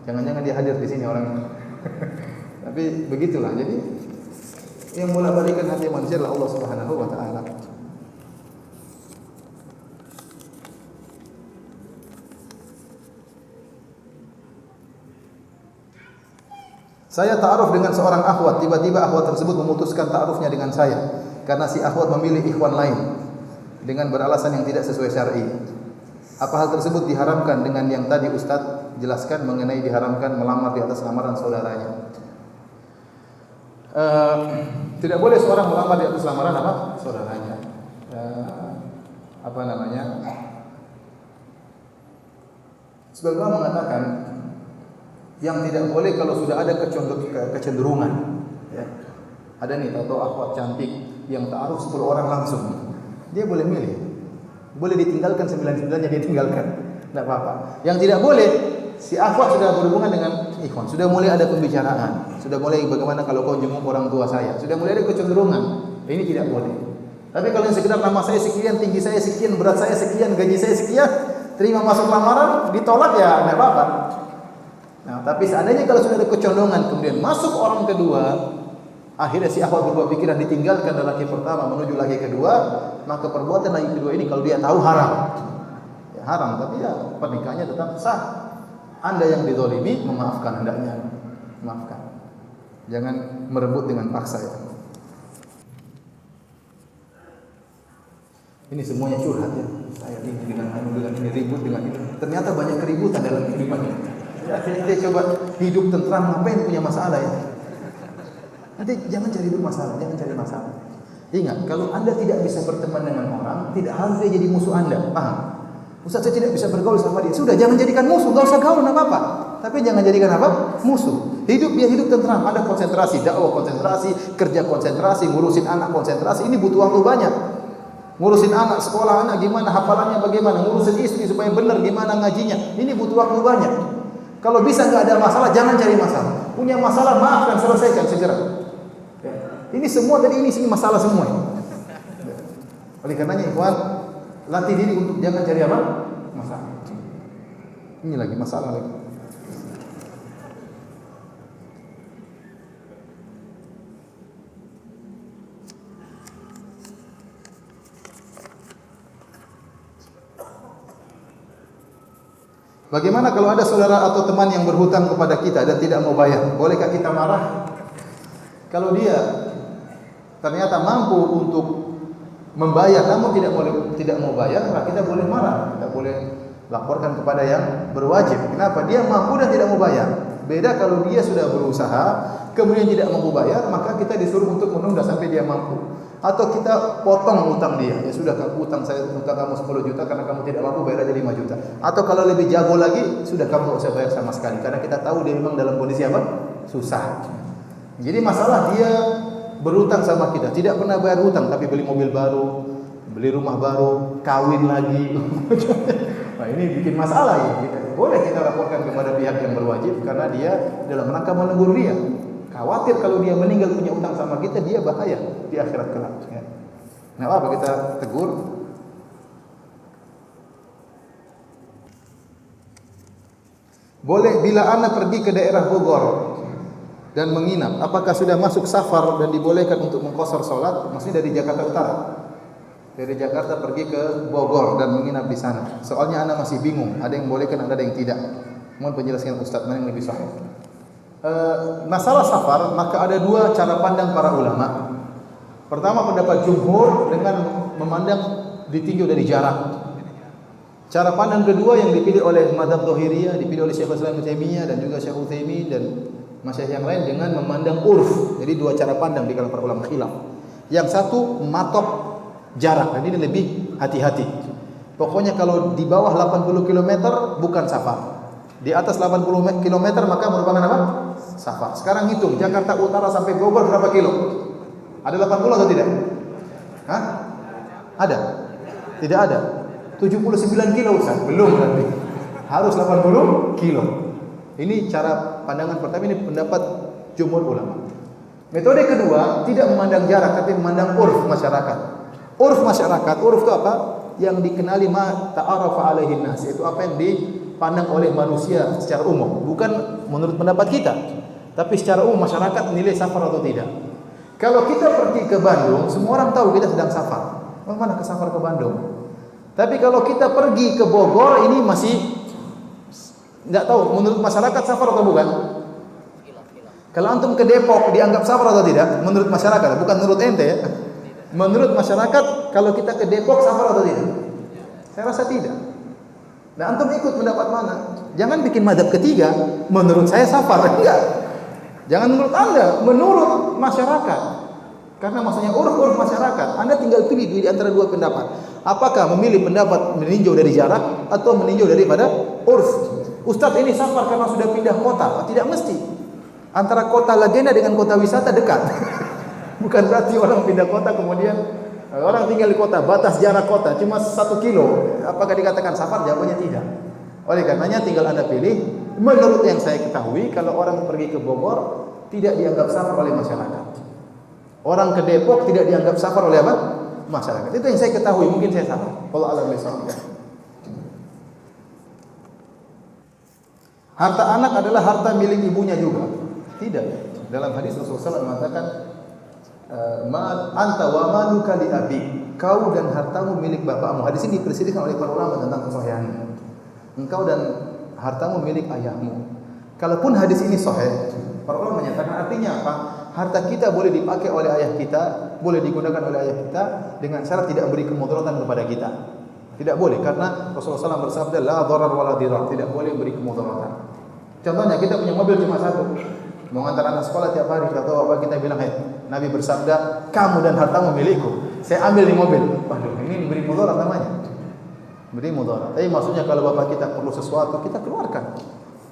Jangan-jangan dia hadir di sini orangnya. Tapi begitulah. Jadi yang bolak-balikan hati manusia adalah Allah Subhanahu wa taala. Saya ta'aruf dengan seorang akhwat, tiba-tiba akhwat tersebut memutuskan ta'arufnya dengan saya karena si akhwat memilih ikhwan lain dengan beralasan yang tidak sesuai syar'i. Apa hal tersebut diharamkan dengan yang tadi Ustaz jelaskan mengenai diharamkan melamar di atas lamaran saudaranya? Tidak boleh seorang melamar di atas lamaran apa? Saudaranya. Apa namanya? Sebagian ulama mengatakan yang tidak boleh kalau sudah ada kecenderungan. Ya. Ada nih tahu akhwat cantik yang ta'aruf 10 orang langsung. Dia boleh milih. Boleh ditinggalkan 9-9-nya dia tinggalkan. Tidak apa-apa. Yang tidak boleh, si akhwat sudah berhubungan dengan ikhwan, sudah mulai ada pembicaraan, sudah mulai bagaimana kalau kau jenguk orang tua saya, sudah mulai ada kecenderungan. Ini tidak boleh. Tapi kalau yang sekedar nama saya sekian, tinggi saya sekian, berat saya sekian, gaji saya sekian, terima masuk lamaran, ditolak ya tidak apa-apa. Nah, tapi seandainya kalau sudah ada kecenderungan kemudian masuk orang kedua, akhirnya si akhwat berubah pikiran, ditinggalkan lelaki pertama menuju lelaki kedua, maka perbuatan lelaki kedua ini kalau dia tahu haram. Ya, haram, tapi ya pernikahannya tetap sah. Anda yang dizalimi memaafkan hendaknya. Maafkan. Jangan merebut dengan paksa ya. Ini semuanya curhat ya. Saya ini dengan ini ribut dengan ini. Ternyata banyak keributan dalam kehidupan ini. Ya, kita coba hidup tentram, ngapain punya masalah ya? Nanti jangan cari masalah, jangan cari masalah. Ingat, kalau Anda tidak bisa berteman dengan orang, tidak harus dia jadi musuh Anda. Paham? Ustaz, saya tidak bisa bergaul sama dia. Sudah, jangan jadikan musuh, enggak usah gaul, enggak apa-apa. Tapi jangan jadikan apa? Musuh. Hidup biar hidup tentram, ada konsentrasi, dakwah konsentrasi, kerja konsentrasi, ngurusin anak konsentrasi. Ini butuh waktu banyak. Ngurusin anak, sekolah anak gimana, hafalannya bagaimana, ngurusin istri supaya benar gimana ngajinya. Ini butuh waktu banyak. Kalau bisa enggak ada masalah, jangan cari masalah. Punya masalah, maafkan, selesaikan segera. Ini semua tadi ini sini masalah semua. Oleh karenanya ikhwan, latih diri untuk jangan cari apa? Masalah. Ini lagi masalah lagi. Bagaimana kalau ada saudara atau teman yang berhutang kepada kita dan tidak mau bayar? Bolehkah kita marah? Kalau dia ternyata mampu untuk membayar namun tidak mau bayar, maka kita boleh marah. Kita boleh laporkan kepada yang berwajib. Kenapa? Dia mampu dan tidak mau bayar. Beda kalau dia sudah berusaha kemudian tidak mampu bayar, maka kita disuruh untuk menunda sampai dia mampu. Atau kita potong utang dia. Ya sudah, utang kamu 10 juta karena kamu tidak mampu bayar aja 5 juta. Atau kalau lebih jago lagi, sudah kamu tidak usah bayar sama sekali karena kita tahu dia memang dalam kondisi apa? Susah. Jadi masalah dia berutang sama kita, tidak pernah bayar hutang tapi beli mobil baru, beli rumah baru, kawin lagi. Nah, ini bikin masalah ya. Boleh kita laporkan kepada pihak yang berwajib karena dia dalam rangka menegur dia. Khawatir kalau dia meninggal punya utang sama kita, dia bahaya di akhirat kelak. Ya. Nah, apa kita tegur? Boleh bila anak pergi ke daerah Bogor dan menginap, apakah sudah masuk safar dan dibolehkan untuk mengqashar salat? Maksudnya dari Jakarta Utara. Dari Jakarta pergi ke Bogor dan menginap di sana. Soalnya anak masih bingung, ada yang bolehkan, ada yang tidak. Mohon penjelasan Ustaz mana yang lebih sahih. Masalah safar, maka ada dua cara pandang para ulama. Pertama, pendapat jumhur dengan memandang ditinjau dari jarak. Cara pandang kedua yang dipilih oleh mazhab Zahiriyah, dipilih oleh Syekhul Islam Ibnu Taimiyah dan juga Syekh Utsaimin dan masyayikh yang lain dengan memandang urf. Jadi dua cara pandang di kalangan para ulama khilaf. Yang satu matok jarak, jadi ini lebih hati-hati. Pokoknya kalau di bawah 80 km bukan safar. Di atas 80 km maka merupakan apa? Safar. Sekarang hitung Jakarta Utara sampai Bogor berapa kilo? Ada 80 atau tidak? Hah? Ada? Tidak ada. 79 kilo Ustaz. Belum berarti. harus 80 kilo. Ini cara pandangan pertama, ini pendapat jumhur ulama. Metode kedua, tidak memandang jarak tapi memandang urf masyarakat. Urf masyarakat, urf itu apa? Yang dikenali ma ta'arafa alaihi nas, itu apa yang dipandang oleh manusia secara umum, bukan menurut pendapat kita. Tapi secara umum masyarakat menilai safar atau tidak. Kalau kita pergi ke Bandung, semua orang tahu kita sedang safar. Mana ke safar ke Bandung? Tapi kalau kita pergi ke Bogor, ini masih enggak tahu menurut masyarakat safar atau bukan. Kalau antum ke Depok dianggap safar atau tidak? Menurut masyarakat, bukan menurut ente ya. Menurut masyarakat, kalau kita ke Depok safar atau tidak? Saya rasa tidak. Nah, antum ikut pendapat mana? Jangan bikin madhab ketiga. Menurut saya safar, enggak. Jangan menurut Anda, menurut masyarakat. Karena maksudnya uruf masyarakat. Anda tinggal pilih di antara dua pendapat. Apakah memilih pendapat meninjau dari jarak atau meninjau daripada urf? Ustadz ini safar karena sudah pindah kota. Tidak mesti. Antara kota legenda dengan kota wisata dekat. Bukan berarti orang pindah kota kemudian orang tinggal di kota, batas jarak kota cuma 1 kilo. Apakah dikatakan safar? Jawabannya tidak. Oleh karenanya tinggal Anda pilih. Menurut yang saya ketahui, kalau orang pergi ke Bogor tidak dianggap safar oleh masyarakat. Orang ke Depok tidak dianggap safar oleh apa? Masyarakat. Itu yang saya ketahui, mungkin saya salah. Kalau alam bisawab. Harta anak adalah harta milik ibunya juga. Tidak. Dalam hadis Rasulullah SAW mengatakan, anta wa maluka li abi. Kau dan hartamu milik bapakmu. Hadis ini diperselisihkan oleh para ulama tentang kesahihannya. Engkau dan hartamu milik ayahmu. Kalaupun hadis ini sahih, para ulama menyatakan artinya apa? Harta kita boleh dipakai oleh ayah kita, boleh digunakan oleh ayah kita dengan syarat tidak beri kemudaratan kepada kita. Tidak boleh karena Rasulullah SAW bersabda la dharar wala dirar, tidak boleh beri kemudaratan. Contohnya kita punya mobil cuma satu, mau ngantar anak sekolah tiap hari atau apa, kita bilang, "Hei, Nabi bersabda, kamu dan hartamu milikku. Saya ambil di mobil." Waduh, ini beri mudarat namanya. Beri mudarat. Tapi maksudnya kalau bapak kita perlu sesuatu, kita keluarkan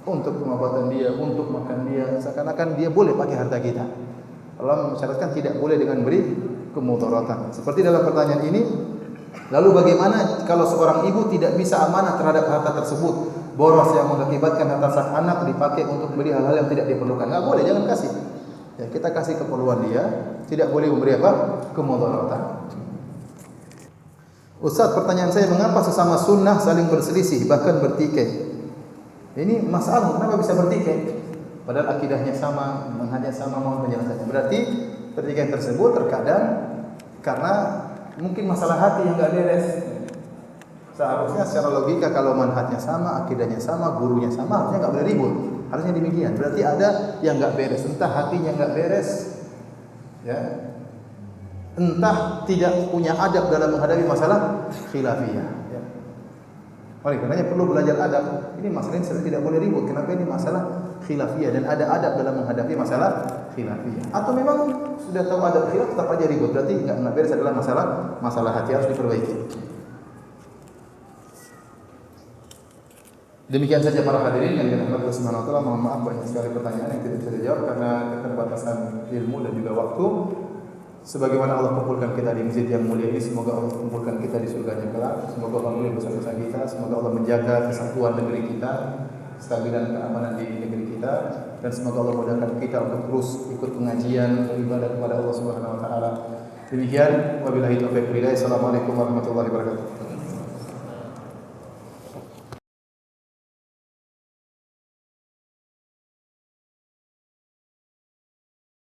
untuk pengobatan dia, untuk makan dia, seakan-akan dia boleh pakai harta kita. Allah mensyaratkan tidak boleh dengan beri kemudaratan. Seperti dalam pertanyaan ini, lalu bagaimana kalau seorang ibu tidak bisa amanah terhadap harta tersebut? Boros yang mengakibatkan harta sang anak dipakai untuk beli hal-hal yang tidak diperlukan. Enggak boleh, jangan kasih. Ya, kita kasih keperluan dia, tidak boleh memberi apa? Kemudaratan. Ustaz, pertanyaan saya, mengapa sesama sunnah saling berselisih bahkan bertikai? Ini masalah, kenapa bisa bertikai? Padahal akidahnya sama, manhajnya sama, mohon penjelasannya. Berarti pertikaian tersebut terkadang karena mungkin masalah hati yang enggak beres. Seharusnya secara logika kalau manhajnya sama, akidahnya sama, gurunya sama, harusnya enggak boleh ribut. Harusnya demikian. Berarti ada yang enggak beres, entah hatinya enggak beres, ya. Entah tidak punya adab dalam menghadapi masalah khilafiyah, ya. Oleh karenanya perlu belajar adab. Ini masalah ini tidak boleh ribut. Kenapa ini masalah khilafiyah dan ada adab dalam menghadapi masalah khilafiyah. Atau memang sudah tahu adab khilaf tetap aja ribut. Berarti enggak beres adalah masalah hati, harus diperbaiki. Demikian saja para hadirin yang dirahmati Allah Subhanahu wa taala. Mohon maaf banyak sekali pertanyaan yang tidak bisa dijawab karena keterbatasan ilmu dan juga waktu. Sebagaimana Allah kumpulkan kita di masjid yang mulia ini, semoga Allah kumpulkan kita di surganya kelak. Semoga Allah melindungi dosa-dosa kita, semoga Allah menjaga kesatuan negeri kita, kestabilan keamanan di negeri kita, dan semoga Allah mudahkan kita untuk terus ikut pengajian beribadah kepada Allah Subhanahu wa taala. Demikian, wabillahi taufiq wal hidayah. Assalamualaikum warahmatullahi wabarakatuh.